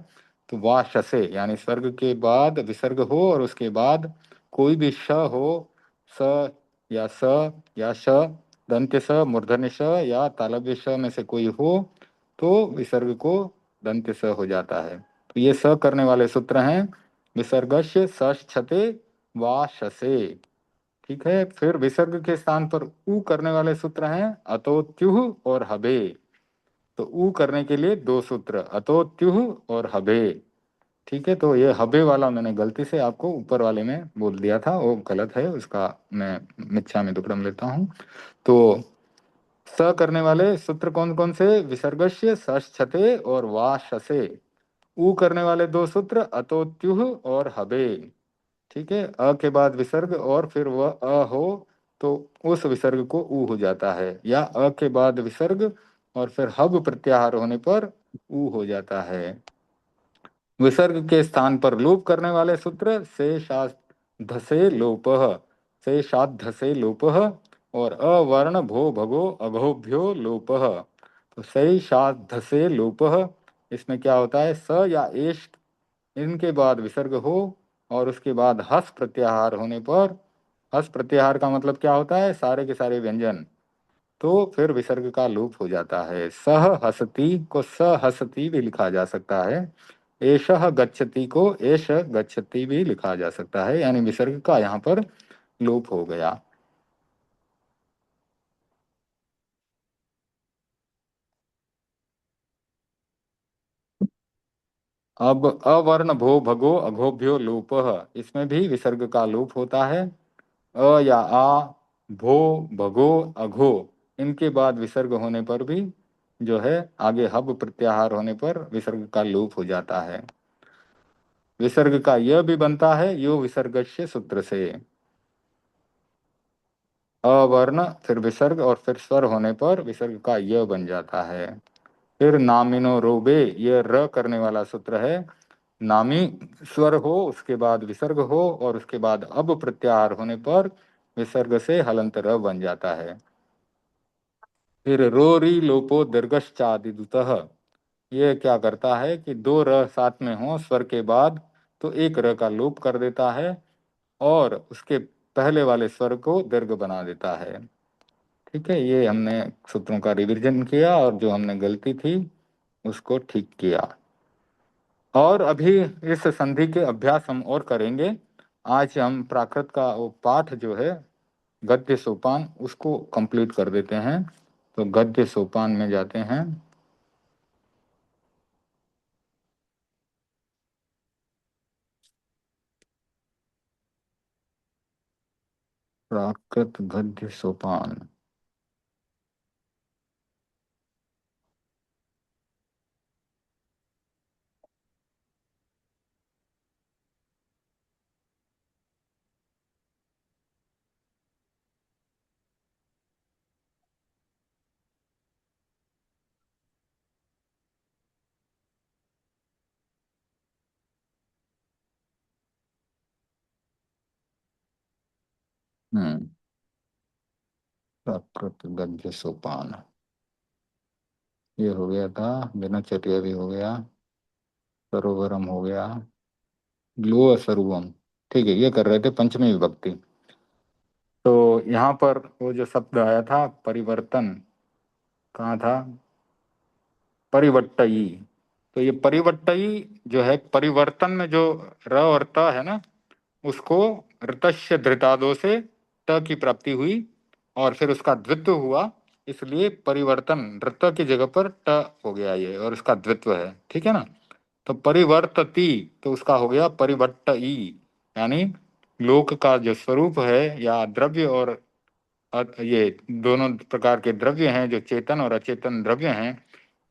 तो वा शसे यानी स्वर्ग के बाद विसर्ग हो और उसके बाद कोई भी श हो, स या स या श, दंत्य स, मूर्धन्य श या तालव्य श में से कोई हो, तो विसर्ग को दंत्य स हो जाता है। तो ये स करने वाले सूत्र हैं विसर्गस्य सश छते वा शसे। ठीक है, फिर विसर्ग के स्थान पर उ करने वाले सूत्र हैं अतोत्युह और हबे। तो उ करने के लिए दो सूत्र, अतोत्युह और हबे। ठीक है, तो ये हबे वाला मैंने गलती से आपको ऊपर वाले में बोल दिया था, वो गलत है, उसका मैं मिच्छा में दुक्कड़म लेता हूँ। तो स करने वाले सूत्र कौन कौन से, विसर्गस्य सश छते और वा शसे। उ करने वाले दो सूत्र अतोत्युह और हबे। ठीक है, अ के बाद विसर्ग और फिर वह अ हो तो उस विसर्ग को ऊ हो जाता है, या अ के बाद विसर्ग और फिर हब प्रत्याहार होने पर ऊ हो जाता है। विसर्ग के स्थान पर लोप करने वाले सूत्र से शाद धसे लोपः, से शाद धसे लोपः, और अवर्ण भो भगो अघोभ्यो लोपः। तो से शाद धसे लोपः, इसमें क्या होता है, स या एश इनके बाद विसर्ग हो और उसके बाद हस प्रत्याहार होने पर, हस प्रत्याहार का मतलब क्या होता है, सारे के सारे व्यंजन, तो फिर विसर्ग का लोप हो जाता है। सह हसती को स हसती भी लिखा जा सकता है, एषः गच्छति को एष गच्छति भी लिखा जा सकता है, यानी विसर्ग का यहाँ पर लोप हो गया। अब अवर्ण भो भगो अघोभ्यो लोपः, इसमें भी विसर्ग का लोप होता है। अ या आ, भो, भगो, अघो, इनके बाद विसर्ग होने पर भी जो है आगे हब प्रत्याहार होने पर विसर्ग का लोप हो जाता है। विसर्ग का यह भी बनता है यो विसर्गस्य सूत्र से। अवर्ण फिर विसर्ग और फिर स्वर होने पर विसर्ग का य बन जाता है। फिर नामिनो रोबे, ये र करने वाला सूत्र है। नामी स्वर हो, उसके बाद विसर्ग हो और उसके बाद अब प्रत्याहार होने पर विसर्ग से हलंत र बन जाता है। फिर रोरी लोपो दीर्घश्चादिदुतः, ये क्या करता है कि दो र साथ में हो स्वर के बाद तो एक र का लोप कर देता है और उसके पहले वाले स्वर को दीर्घ बना देता है। ठीक है, ये हमने सूत्रों का रिवीजन किया और जो हमने गलती थी उसको ठीक किया। और अभी इस संधि के अभ्यास हम और करेंगे। आज हम प्राकृत का वो पाठ जो है गद्य सोपान उसको कंप्लीट कर देते हैं। तो गद्य सोपान में जाते हैं। प्राकृत गद्य सोपान। प्राकृत गद्य सोपान ये हो गया था। दिनचर्या भी हो गया। सरोवरम हो गया। ग्लो सरुवम। ठीक है, ये कर रहे थे पंचमी विभक्ति। तो यहाँ पर वो जो शब्द आया था परिवर्तन, कहाँ था? परिवट्टई। तो ये परिवट्टई जो है परिवर्तन में जो र और त है ना, उसको ऋतस्य धृतादो से त की प्राप्ति हुई और फिर उसका द्वित्व हुआ, इसलिए परिवर्तन ऋत की जगह पर ट हो गया ये और उसका द्वित्व है। ठीक है ना? तो परिवर्तती तो उसका हो गया परिवट्टई, यानी लोक का जो स्वरूप है या द्रव्य और ये दोनों प्रकार के द्रव्य हैं जो चेतन और अचेतन द्रव्य हैं,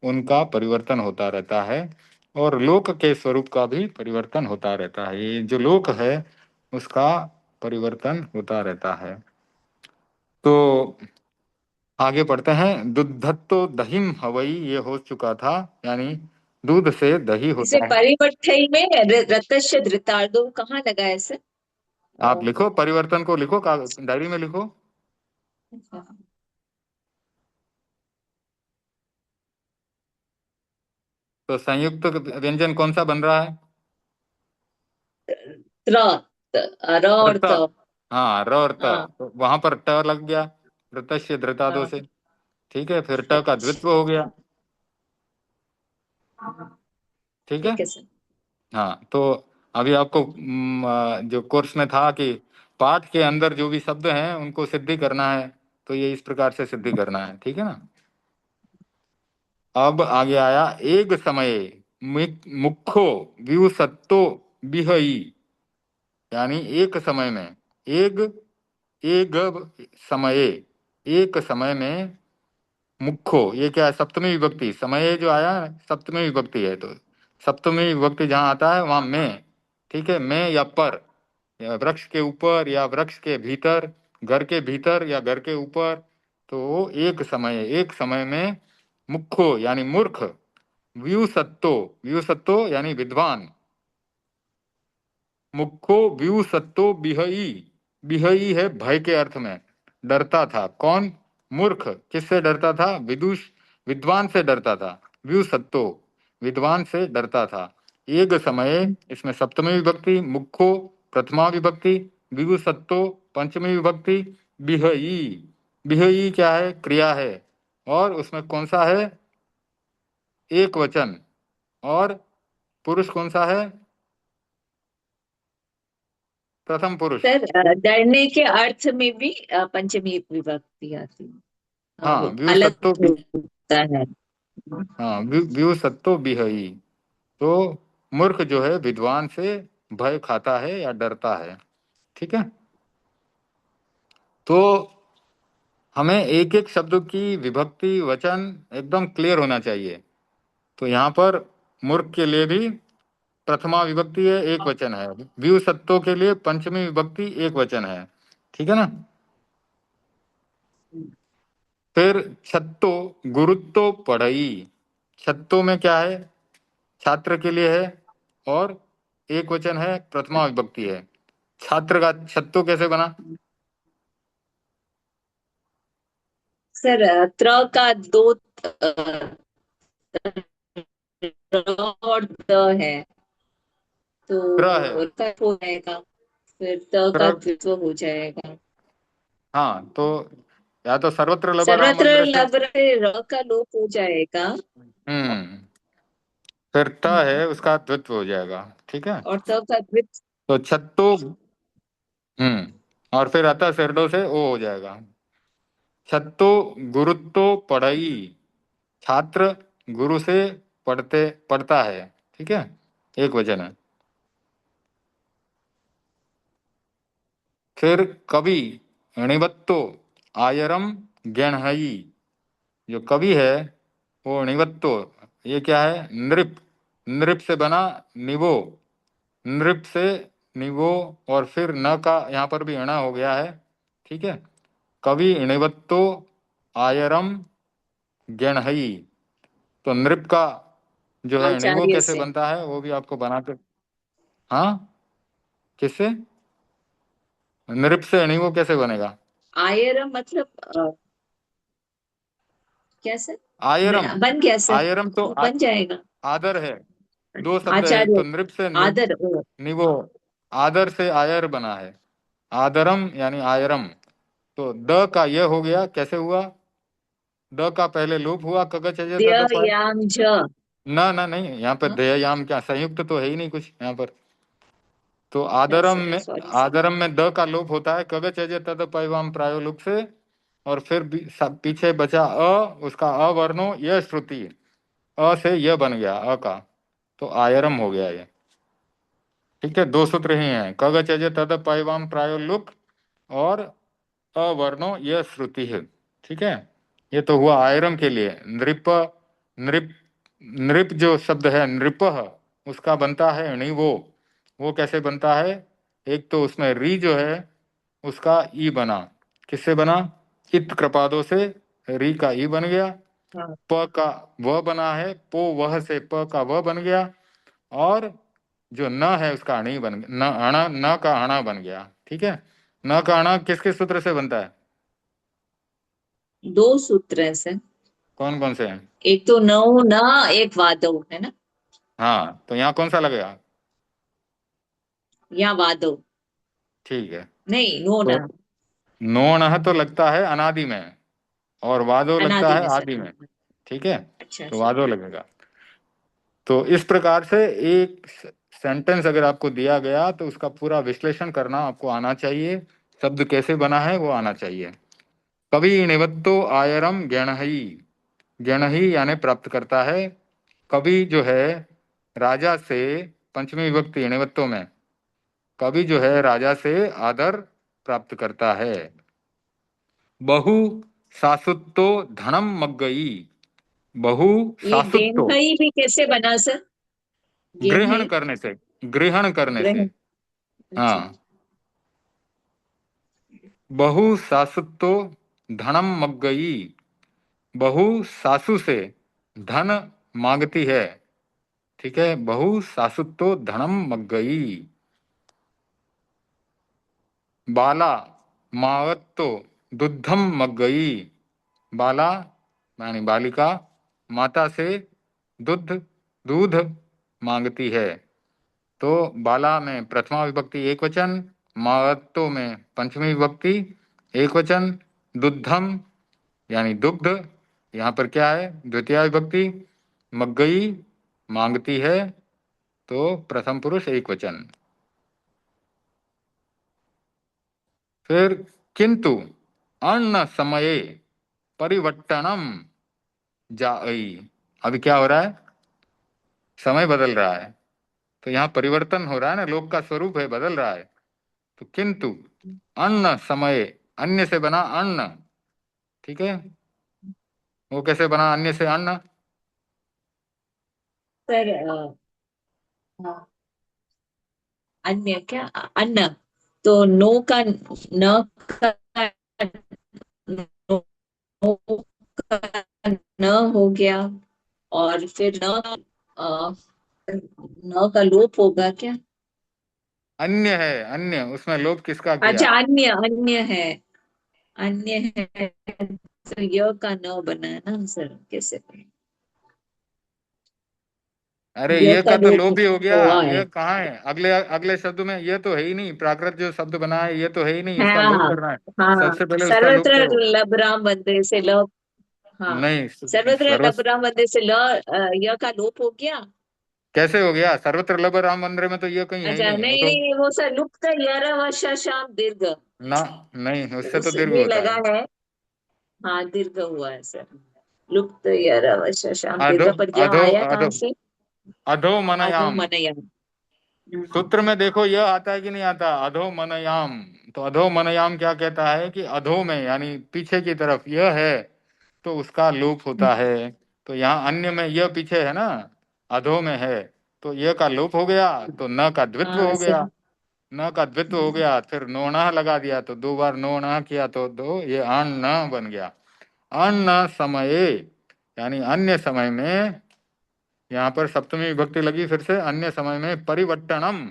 उनका परिवर्तन होता रहता है और लोक के स्वरूप का भी परिवर्तन होता रहता है। ये जो लोक है उसका परिवर्तन होता रहता है। तो आगे पढ़ते हैं। दुद्धत्तो दहीम हवई, ये हो चुका था, यानी दूध से दही इसे होता है। परिवर्तई में रतस्य धृतार्दो कहाँ लगा है सर? आप लिखो, परिवर्तन को लिखो, डायरी में लिखो। अच्छा। तो संयुक्त व्यंजन कौन सा बन रहा है? त्र, र और ऋत। त। हाँ, र और त, हाँ तो वहां पर ट लग गया ऋतस्य धृतादो हाँ। से। ठीक है, फिर ट का द्वित्व हो गया। अच्छा। ठीक है। ठीक है सर। हाँ, तो अभी आपको जो कोर्स में था कि पाठ के अंदर जो भी शब्द हैं उनको सिद्धि करना है, तो ये इस प्रकार से सिद्धि करना है। ठीक है ना? अब आगे आया एक समय मुखो व्युसत्तो बिहई, यानी एक समय में एक एक समय, एक समय में मुखो, ये क्या है? सप्तमी विभक्ति। समय जो आया सप्तमी विभक्ति है, तो सप्तमी विभक्ति जहाँ आता है वहां में। ठीक है, में या पर, या वृक्ष के ऊपर या वृक्ष के भीतर, घर के भीतर या घर के ऊपर, तो एक समय, एक समय में मुखो यानी मूर्ख, व्युसत्तो, व्युसत्तो यानी विद्वान, मुखो व्युसत्तो बिहई, बिहई है भय के अर्थ में, डरता था। कौन? मूर्ख। किससे डरता था? विदुष, विद्वान से डरता था। व्युसत्तो विद्वान से डरता था। एक समय इसमें सप्तमी विभक्ति, मुखो प्रथमा विभक्ति, विभुसत्तो पंचमी विभक्ति, बिहई, बिहई क्या है? क्रिया है। और उसमें कौन सा है? एक वचन। और पुरुष कौन सा है? प्रथम पुरुष। सर डरने के अर्थ में भी पंचमी विभक्ति आती है। हाँ, वो अलग व्युसत्तो, होता है। हाँ, व्यू सत्तो बिहई। तो मूर्ख जो है विद्वान से भय खाता है या डरता है। ठीक है, तो हमें एक एक शब्द की विभक्ति वचन एकदम क्लियर होना चाहिए। तो यहाँ पर मूर्ख के लिए भी प्रथमा विभक्ति है, एक वचन है। व्युत्सत्तों के लिए पंचमी विभक्ति एक वचन है। ठीक है ना। फिर छत्तो गुरुत्तो पढ़ई, छत्तो में क्या है, छात्र के लिए है, और एक वचन है, प्रथमा विभक्ति है। छात्र का छत्तो कैसे बना? सर त्र का दो र और द है, प्र है। तो का हो जाएगा, फिर त का प्र, द्वित्व हो जाएगा। हाँ तो या तो सर्वत्र लव सर्वत्र रामम दृश्य। लब रहे, र का लोप हो जाएगा। हम्म। फिर त है, उसका द्वित्व हो जाएगा। ठीक है, और त का द्वित्व। तो छत्तो। और फिर अतः सिरडो से ओ हो जाएगा। छत्तो गुरुत्तो पढ़ई, छात्र गुरु से पढ़ता है। ठीक है, एक वचन है। फिर कवि णिबत्तो आयरम गेणहई, जो कवि है वो णिबत्तो, ये क्या है, नृप, नृप से बना निवो, नृप से निवो, और फिर न का यहाँ पर भी अणा हो गया है। ठीक है, कवि णिबत्तो आयरम गेणहई। तो नृप का जो है णिवो आचार्य कैसे से। बनता है वो भी आपको बना के। हाँ, किससे? नृप से णिवो कैसे बनेगा? आयरम मतलब क्या सर? आयरम, बन गया सर, आयरम तो वो बन जाएगा। आदर है। दो शब्द है, एक आचार्य, तो नृप से आदर ओ। निवो, आदर से आयर बना है, आदरम यानी आयरम। तो द का यह हो गया, कैसे हुआ? द का पहले लोप हुआ, कगच अजय द्य तद पाय। याम झ। ना ना, नहीं, यहाँ पर हाँ? ध्ययाम क्या, संयुक्त तो है ही नहीं कुछ यहाँ पर। तो आदरम अच्छा में, सॉरी सर। आदरम में द का लोप होता है, कगच अजय तद पैवाम प्रायोलुक से। और फिर पीछे बचा उसका अवर्णो यह श्रुति, से यह बन गया का। तो आयरम हो गया ये। ठीक है, दो सूत्र ही हैं, कगच अजय तद पैवाम प्रायोलुक, और अवर्णो यह श्रुति है। ठीक है, ये तो हुआ आयरम के लिए। नृप, नृप, नृप जो शब्द है नृप, उसका बनता है णिवो। वो कैसे बनता है? एक तो उसमें री जो है उसका ई बना, किससे बना? इत कृपादो से री का ई बन गया। हाँ। प का व बना है, पो वह से प का व बन गया। और जो न है उसका अणी बन गया, न अणा, न का अणा बन गया। ठीक है, न का अणा किस किस सूत्र से बनता है? दो सूत्र है सर। कौन कौन से हैं? एक तो नौ ना, एक वादो है ना। हाँ, तो यहाँ कौन सा लगेगा? या वादो। ठीक है, नहीं, नो तो ना। नोण है तो लगता है अनादि में, और वादो लगता अनादि है में सर, आदि में। हाँ। ठीक है, अच्छा तो सर। वादो लगेगा। तो इस प्रकार से एक सेंटेंस अगर आपको दिया गया तो उसका पूरा विश्लेषण करना आपको आना चाहिए, शब्द कैसे बना है वो आना चाहिए। कवि निवत्तो आयरम गणही, गणही यानी प्राप्त करता है। कवि जो है राजा से, पंचमी विभक्ति निवत्तो में, कवि जो है राजा से आदर प्राप्त करता है। बहु सासुत्तो धनम मग्गई, बहु ये सासुत्तो, गेंहई भी कैसे बना सर? ग्रहण गेंहई। करने से, ग्रहण करने से। ग्रहण। अच्छा। हाँ, बहु सासुत्तो धनम मग्गई, बहु सासु से धन मांगती है। ठीक है, बहु सासुत्तो धनम मग्गई। बाला मावत्तो दुद्धम मग्गई, बाला यानी बालिका माता से दुध, दूध मांगती है। तो बाला में प्रथमा विभक्ति एक वचन, मावत्तो में पंचमी विभक्ति एक वचन, दुद्धम यानी दुग्ध, यहाँ पर क्या है, द्वितीय विभक्ति, मग्गई मांगती है, तो प्रथम पुरुष एक वचन। फिर किंतु अन्न समये परिवर्तनम जाई, अभी क्या हो रहा है, समय बदल रहा है। तो यहाँ परिवर्तन हो रहा है ना, लोक का स्वरूप है, बदल रहा है। तो किंतु अन्न समय, अन्य से बना अन्न, ठीक है। वो कैसे बना अन्य से अन्न? सर हाँ, अन्य क्या, अन्न, तो नो का न का नो का न हो गया, और फिर न अ, न का लोप होगा क्या? अन्य है, अन्य, उसमें लोप किसका किया? अच्छा, अन्य, अन्य है, अन्य है, तो य का न बना है ना सर, कैसे बना? अरे य ये का का तो लोप लोप ही हो गया। हुआ है। ये कहाँ है? अगले अगले शब्द में ये तो है ही नहीं, प्राकृत जो शब्द बना है ये तो है ही नहीं, इसका लोप हाँ करना है। हाँ, सबसे पहले उसका लोप सर्वत्र करो। लबराम बंदे से ल, हाँ, नहीं, सर्वत्र सर्व लबराम बंदे से ल, य का लोप हो गया। कैसे हो गया? सर्वत्र लभ राम मंदिर में तो ये कहीं है ही अच्छा, नहीं, वो नहीं तो नहीं, वो सर लुप्त यरवश शाम दीर्घ, ना, नहीं, उससे तो उस दीर्घ ये होता लगा है। है। हाँ, दीर्घ हुआ है सर, लुप्त यरवश शाम अधो दीर्घ, पर यह अधो आया कहाँ अधो से? अधो अधो मनयाम। मनयम। सूत्र में देखो यह आता है कि नहीं आता? अधो मनयाम। तो अधो मनयाम क्या कहता है कि अधो में यानी पीछे की तरफ यह है, तो उसका लोप होता है। तो यहाँ अन्य में यह पीछे है ना, अधो में है, तो यह का लोप हो गया, तो न का द्वित्व हाँ हो सर। गया। न का द्वित्व हो गया, फिर नोणा लगा दिया, तो दो बार नोणा किया तो दो, ये अन्न बन गया। अन्न समये, यानी अन्य समय में, यहाँ पर सप्तमी विभक्ति लगी फिर से, अन्य समय में परिवर्तनम,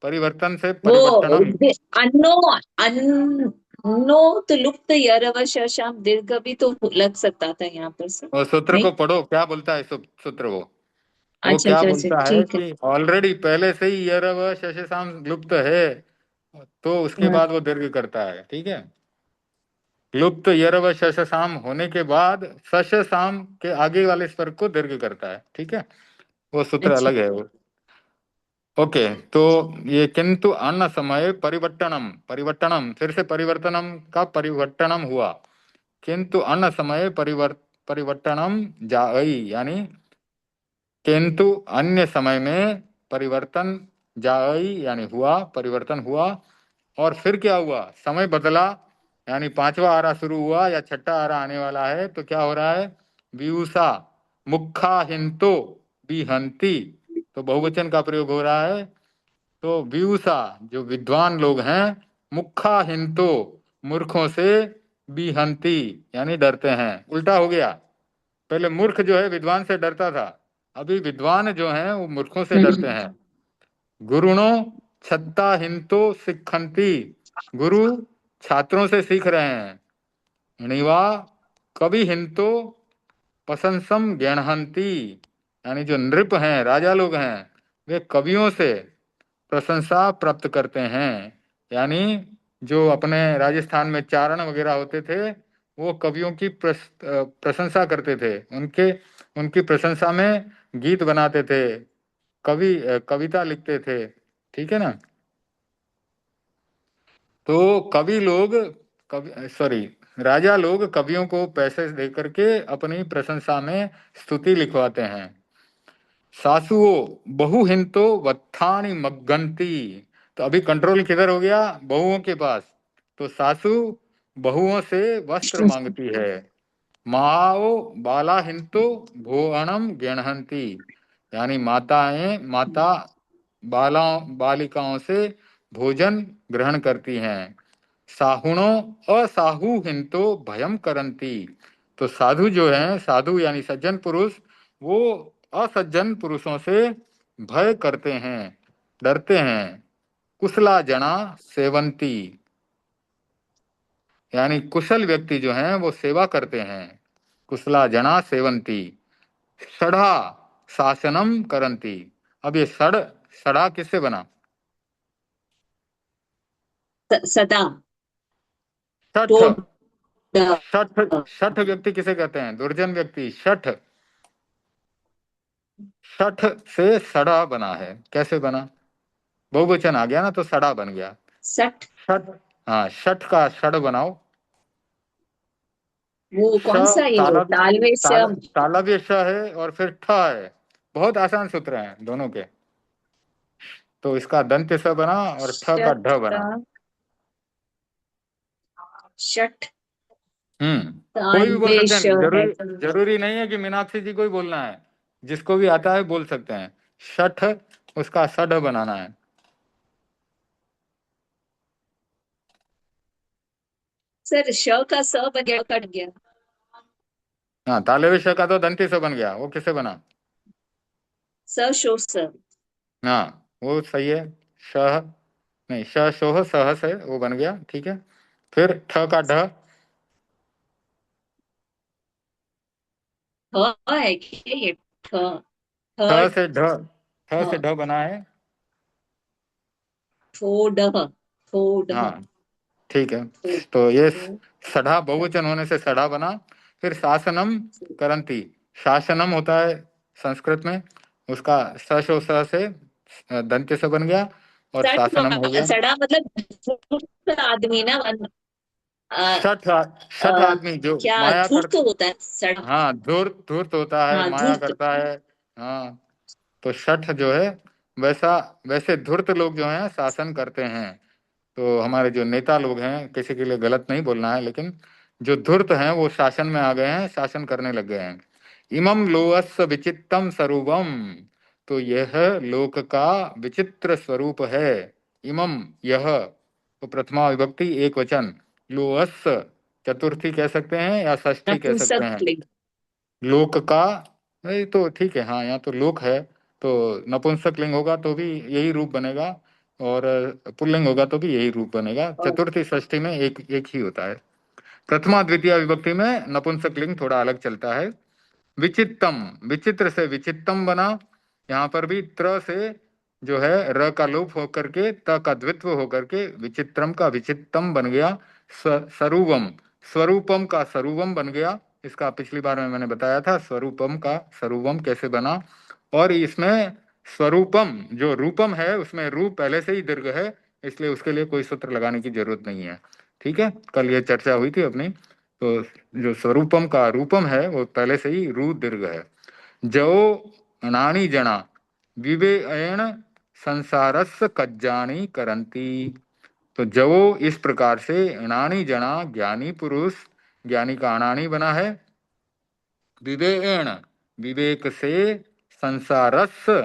परिवर्तन से वो परिवर्तनम। अन्नो, अन्नो, तो लुप्त यरवश शाम दीर्घ भी तो लग सकता था यहाँ पर से, और सूत्र नहीं? को पढ़ो, क्या बोलता है सूत्र वो अच्छा क्या अच्छा अच्छा, बोलता है ठीक है। कि ऑलरेडी पहले से ही यर व शशशाम लुप्त है, तो उसके हाँ, बाद वो दीर्घ करता है, ठीक है। लुप्त यर व शशशाम होने के बाद शशशाम के आगे वाले स्वर को दीर्घ करता है, ठीक है। वो सूत्र अच्छा। अलग है वो। ओके। तो ये किंतु अन्न समय परिवर्तनम, परिवर्तनम फिर से परिवर्तनम का परिवर्तनम हुआ, किंतु अन्न समय परिवर्तनम जाई, यानी किंतु अन्य समय में परिवर्तन जाई, यानी हुआ, परिवर्तन हुआ। और फिर क्या हुआ? समय बदला, यानी पांचवा आरा शुरू हुआ या छठा आरा आने वाला है, तो क्या हो रहा है? वियुषा मुखा हिंतो बिहंती, तो बहुवचन का प्रयोग हो रहा है। तो वियुषा जो विद्वान लोग हैं, मुखा हिंतो मूर्खों से, बिहंती यानी डरते हैं, उल्टा हो गया। पहले मूर्ख जो है विद्वान से डरता था, अभी विद्वान जो हैं वो मूर्खों से डरते हम्म। हैं। गुरुणो छत्ता हिंतो सिखंती, गुरु छात्रों से सीख रहे हैं। णिवा कवि हिंतो प्रशंसम गणहंती, यानी जो नृप हैं, राजा लोग हैं, वे कवियों से प्रशंसा प्राप्त करते हैं। यानी जो अपने राजस्थान में चारण वगैरह होते थे, वो कवियों की प्रशंसा करते थे, उनके उनकी प्रशंसा में गीत बनाते थे, कविता लिखते थे, ठीक है ना। तो कवि लोग, कवि सॉरी, राजा लोग कवियों को पैसे दे करके अपनी प्रशंसा में स्तुति लिखवाते हैं। सासुओ बहु हिंतो वत्थानि मग्गंती, तो अभी कंट्रोल किधर हो गया? बहुओं के पास। तो सासू बहुओं से वस्त्र मांगती है। माओ बाला हिंतो भुवनम गृह्णन्ति, यानी माता बाला बालिकाओं से भोजन ग्रहण करती हैं। साहुणो असाहु हिंतो भयम करंती, तो साधु जो हैं, साधु यानी सज्जन पुरुष, वो असज्जन पुरुषों से भय करते हैं, डरते हैं। कुशला जना सेवंती, यानी कुशल व्यक्ति जो हैं वो सेवा करते हैं। कुशला जना सेवंती। षढ़ा शासनम करंती, अब ये षढ़ा किससे बना? सदा, शठ, तो शठ, शठ व्यक्ति किसे कहते हैं? दुर्जन व्यक्ति, शठ। शठ से सड़ा बना है, कैसे बना? बहुवचन आ गया ना, तो सड़ा बन गया। सठ, शठ, हाँ, शठ का षड बनाओ। वो श, कौन सा ये ताला, तालवे ताला, सम? तालव्य श है और फिर ठ है। बहुत आसान सूत्र हैं दोनों के। तो इसका दंत्य स बना और ठ का शत ढ का बना। शठ कोई भी बोल सकते तालवेश हैं, है। जरूरी जरूरी नहीं है कि मीनाक्षी जी को ही बोलना है, जिसको भी आता है बोल सकते हैं। शठ, उसका सड बनाना है। सर श का स बन गया, कट गया। हाँ, तालवेश का तो दंती से बन गया, वो किससे बना? स शो स। हाँ वो सही है। शह, नहीं, श शोह सह से वो बन गया, ठीक है। फिर ठ का ढ। है क्या ये? ठ ठ ठ से ढ, ठ से ठ ढ बना है। ठोड ठोड हाँ ठीक है। ठोड तो ये ठो सढ़ा बहुवचन होने से सढ़ा बना। फिर शासनम करंती, शासनम होता है संस्कृत में, उसका सशो स से दंत्य से बन गया और सठ शासनम हो गया। सड़ा मतलब धूर्त आदमी ना आ, शठ, शठ आ, आदमी जो क्या माया कर, धूर्त तो होता है सड़ा। हाँ धूर्त, धूर्त होता है, हाँ माया धूर्त। करता है। हाँ, तो शठ जो है वैसा, वैसे धूर्त लोग जो हैं शासन करते हैं। तो हमारे जो नेता लोग हैं, किसी के लिए गलत नहीं बोलना है, लेकिन जो धूर्त हैं वो शासन में आ गए हैं, शासन करने लग गए हैं। इमं लोअस्स विचित्रम स्वरूपम, तो यह लोक का विचित्र स्वरूप है। इमं, यह, तो प्रथमा विभक्ति एक वचन, लोअस्स चतुर्थी कह सकते हैं या षष्ठी कह सकते नपुंसक हैं। लिंग। लोक का, नहीं तो ठीक है, हाँ यहाँ तो लोक है, तो नपुंसक लिंग होगा तो भी यही रूप बनेगा, और पुल्लिंग होगा तो भी यही रूप बनेगा। चतुर्थी षष्ठी में एक एक ही होता है। प्रथमा द्वितीय विभक्ति में नपुंसक लिंग थोड़ा अलग चलता है। विचित्तम, विचित्र से विचित्तम बना। यहाँ पर भी त्र से जो है र का लोप होकर के त का द्वित्व होकर के विचित्रम का विचित्तम बन गया। स्वरूपम, स्वरूपम का स्वरूपम बन गया। इसका पिछली बार में मैंने बताया था, स्वरूपम का स्वरूपम कैसे बना। और इसमें स्वरूपम जो रूपम है उसमें रूप पहले से ही दीर्घ है, इसलिए उसके लिए कोई सूत्र लगाने की जरूरत नहीं है। ठीक है, कल ये चर्चा हुई थी अपनी। तो जो स्वरूपम का रूपम है वो पहले से ही रू दीर्घ है। जो अनानी जना विवेयण संसारस्य कज्जानी करंती, तो जो इस प्रकार से अनानी जना ज्ञानी पुरुष, ज्ञानी का अनानी बना है, विवेयण विवेक से, संसारस्य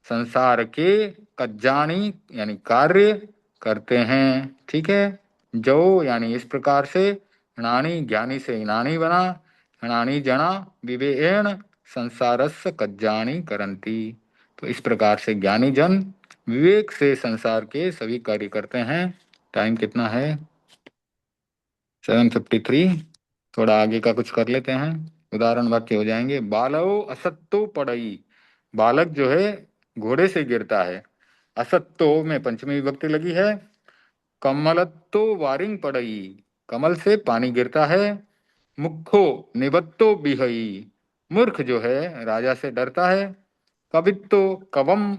संसार के, कज्जानी यानी कार्य करते हैं। ठीक है, जो यानी इस प्रकार से, नानी ज्ञानी से नानी बना, नानी जना विवेयण संसारस्य कज्जानी करंती, तो इस प्रकार से ज्ञानी जन विवेक से संसार के सभी कार्य करते हैं। टाइम कितना है? 7:53। थोड़ा आगे का कुछ कर लेते हैं, उदाहरण वाक्य हो जाएंगे। बालो असत्तो पड़ई, बालक जो है घोड़े से गिरता है। असत्तो में पंचमी विभक्ति लगी है। कमलत्तो वारिंग पड़ई, कमल से पानी गिरता है। मुखो निबत्तो बिहई, मूर्ख जो है राजा से डरता है। कवित्तो कवम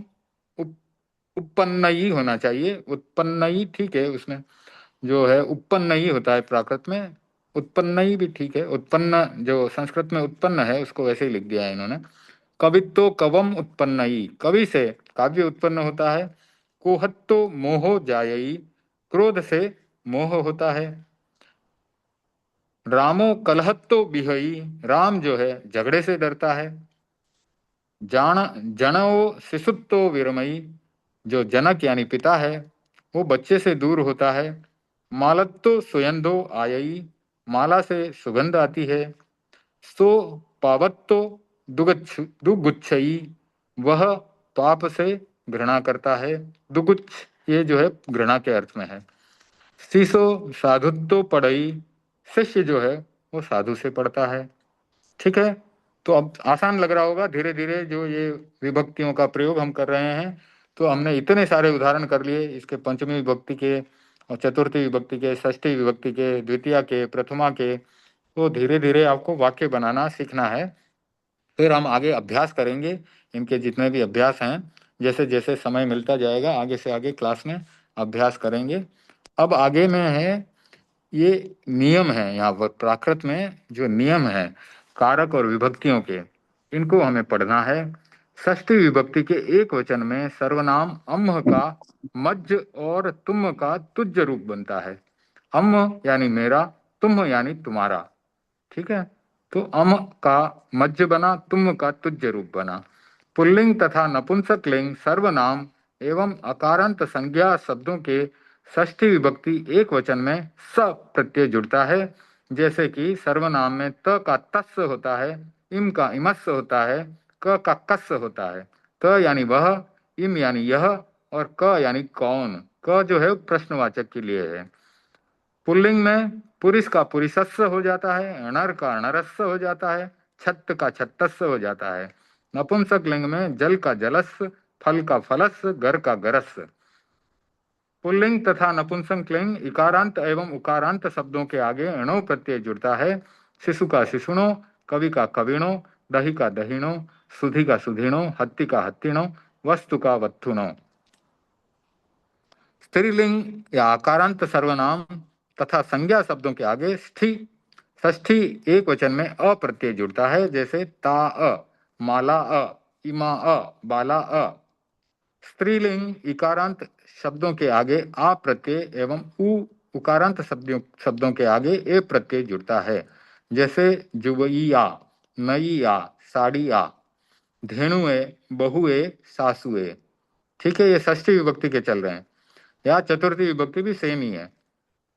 उप, उपन्नई होना चाहिए, उत्पन्नई ठीक है, उसमें जो है उत्पन्न ही होता है प्राकृत में। उत्पन्न ही भी ठीक है, उत्पन्न जो संस्कृत में उत्पन्न है उसको वैसे ही लिख दिया है इन्होंने। कवित्तो कवम उत्पन्न ही, कवि से काव्य उत्पन्न होता है। कोहत्तो मोहो जायई, क्रोध से मोह होता है। रामो कलहत्तो बिहई, राम जो है झगड़े से डरता है। जान जनो शिशुत्तो विरमई, जो जनक यानी पिता है वो बच्चे से दूर होता है। मालत्तो सुयंधो आयई, माला से सुगंध आती है। सो पावत्तो दुगुच्छई, वह पाप से घृणा करता है। दुगुच्छ ये जो है घृणा के अर्थ में है। शिशो साधुत्व पढ़ई, शिष्य जो है वो साधु से पढ़ता है। ठीक है, तो अब आसान लग रहा होगा धीरे धीरे जो ये विभक्तियों का प्रयोग हम कर रहे हैं। तो हमने इतने सारे उदाहरण कर लिए इसके, पंचमी विभक्ति के और चतुर्थी विभक्ति के, षष्ठी विभक्ति के, द्वितीया के, प्रथमा के। तो धीरे धीरे आपको वाक्य बनाना सीखना है। फिर हम आगे अभ्यास करेंगे, इनके जितने भी अभ्यास हैं, जैसे जैसे समय मिलता जाएगा आगे से आगे क्लास में अभ्यास करेंगे। अब आगे में है ये नियम है, यहाँ पर प्राकृत में जो नियम है कारक और विभक्तियों के, इनको हमें पढ़ना है। षष्ठी विभक्ति के एक वचन में सर्वनाम अम्ह का मज्ज और तुम का तुज रूप बनता है। अम्ह यानी मेरा, तुम यानी तुम्हारा। ठीक है, तो अम का मज्ज बना, तुम का तुज रूप बना। पुल्लिंग तथा नपुंसक लिंग सर्वनाम एवं अकारांत संज्ञा शब्दों के षष्ठी विभक्ति एक वचन में स प्रत्यय जुड़ता है। जैसे कि सर्वनाम में त का तस् होता है, इम का इमस् होता है, क का कस् होता है। त यानी वह, इम यानी यह, और क यानी कौन। क जो है प्रश्नवाचक के लिए है। पुल्लिंग में पुरुष का पुरुषस्स हो जाता है, अणर का अणरस्स हो जाता है, छत्त का छत्तस्स हो जाता है। नपुंसक लिंग में जल का जलस्, फल का फलस्, घर का गरस्। पुल्लिंग तथा नपुंसक लिंग इकारांत एवं उकारांत शब्दों के आगे अणो प्रत्यय जुड़ता है। शिशु का शिशुणो, कवि का कविणो, दही का दहीणो, सुधी का सुधीणो, हत्ती का हत्तीणो, वस्तु का वत्थुणो। स्त्रीलिंग या आकारांत सर्वनाम तथा संज्ञा शब्दों के आगे स्ठी षष्ठी एक वचन में अ प्रत्यय जुड़ता है। जैसे ता अ, माला अ, इमा अ, बाला अ। स्त्रीलिंग इकारांत शब्दों के आगे आ प्रत्यय एवं उ उकारांत शब्दों के आगे ए प्रत्यय जुड़ता है। जैसे जुबईया, नईया, साड़िया, धेनुए, बहुए, सासुए। ठीक है, ये षष्ठी विभक्ति के चल रहे हैं। या चतुर्थी विभक्ति भी सेम ही है,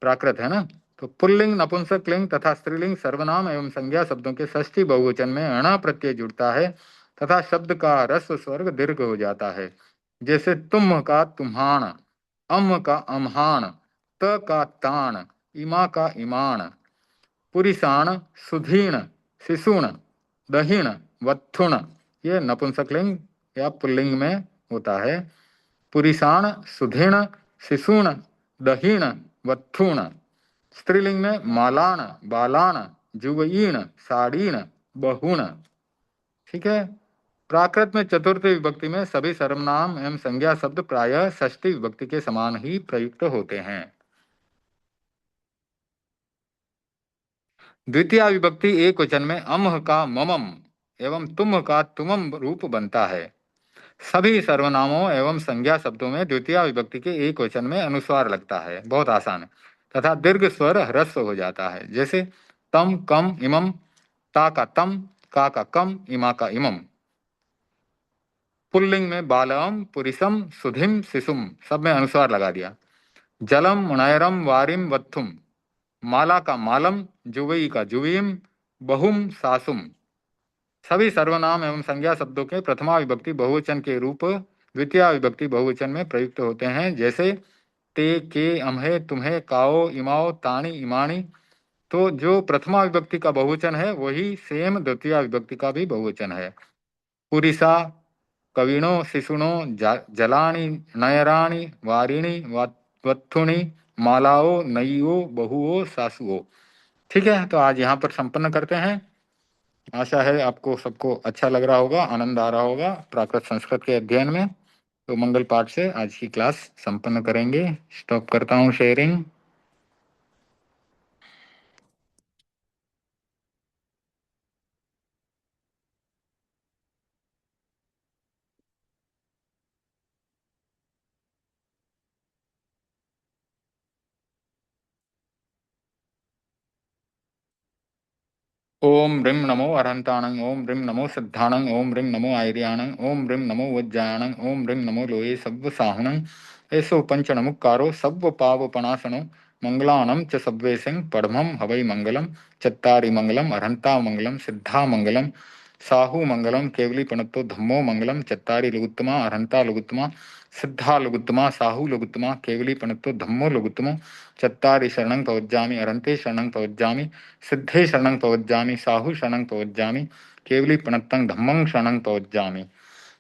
प्राकृत है ना। तो पुल्लिंग नपुंसक लिंग तथा स्त्रीलिंग सर्वनाम एवं संज्ञा शब्दों के षष्ठी बहुवचन में अणा प्रत्यय जुड़ता है तथा शब्द का रस्व स्वर्ग दीर्घ हो जाता है। जैसे तुम का तुम्हाण, अम का अम्हाण, त का ताण, इमा का इमाण। पुरिसाण, सुधीण, शिशुण, दहीण, वत्थुण। ये नपुंसक लिंग या पुल्लिंग में होता है। पुरिसाण, सुधीण, शिशुण, दहीण, वत्थुण। स्त्रीलिंग में मालाण, बालाण, जुवयीण, साड़ीण, बहुण। ठीक है। प्राकृत में चतुर्थी विभक्ति में सभी सर्वनाम एवं संज्ञा शब्द प्रायः षष्ठी विभक्ति के समान ही प्रयुक्त होते हैं। द्वितीय विभक्ति एक वचन में अम्ह का ममम एवं तुम का तुमम रूप बनता है। सभी सर्वनामों एवं संज्ञा शब्दों में द्वितीय विभक्ति के एक वचन में अनुस्वार लगता है, बहुत आसान है, तथा दीर्घ स्वर ह्रस्व हो जाता है। जैसे तम, कम, इमम, ता का तम, का कम, इमा का इमम। पुल्लिंग में बालम, पुरिसम, सुधिम, शिशुम सब में अनुस्वार लगा दिया। जलम, मुनयरम, वारिम, वत्थुम। माला का मालम, जुवई का जुवीम, बहुम, सासुम। सभी सर्वनाम एवं संज्ञा शब्दों के प्रथमा विभक्ति बहुवचन के रूप द्वितीय विभक्ति बहुवचन में प्रयुक्त होते हैं। जैसे ते, के, अम्हे, तुम्हें, काओ, इमाओ, ताणी, इमाणी। तो जो प्रथमा विभक्ति का बहुवचन है वही सेम द्वितीय विभक्ति का भी बहुवचन है। पुरिसा, कविणो, शिशुणो, जलाणी, नयराणी, वारिणी, वत्थुणी, मालाओ, नईओ, बहुओ, सासुओ। ठीक है, तो आज यहाँ पर संपन्न करते हैं। आशा है आपको सबको अच्छा लग रहा होगा, आनंद आ रहा होगा प्राकृत संस्कृत के अध्ययन में। तो मंगल पाठ से आज की क्लास संपन्न करेंगे। स्टॉप करता हूँ शेयरिंग। ओम ह्रीं नमो अरहंताणं, ओम ह्रीं नमो सिद्धाणं, ओम ह्रीं नमो आयर्याणं, ओम ह्रीं नमो वज्जायणं, ओम ह्रीं नमो लोये सव्व साहुणं। ऐसो पंच नमुक्कारो सव्व पावपणासनो मंगलानं च सव्वेसिं पढ़मं हवै मंगलम। चत्तारि मंगलम अरहंता मंगलम, सिद्धा मंगलम, साहू मंगलम, केवली पणत्तो धम्मो मंगलम। चत्तारि लघुत्तमा अरहंता लघुत्तमा, सिद्धा लघुत्तमा, साहू लघुत्तमा, केवली पणत्तो धम्मो लघुत्तमो। चत्तारि शरणं प्रवज्जामि, अरहन्ते शरणं प्रवज्जामि, सिद्धे शरणं प्रवज्जामि, साहू शरणं प्रवज्जामि, केवली प्रणतं धम्मं शरणं प्रवज्जामि।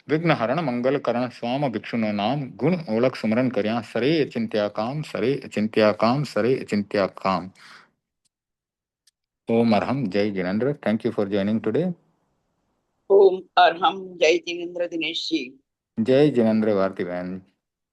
विघ्न हरण मंगल करण स्वाम भिक्षुनो नाम, गुण ओळख सुमरन कर्या सरे अचिंत्या काम, सरे अचिंत्या काम, सरे अचिंत्या काम। ओम अरहम। जय जिनेन्द्र। Thank you for joining today. ओम अरहम। जय जिनेन्द्र दिनेश जी। जय जिनेन्द्र भारती बहन।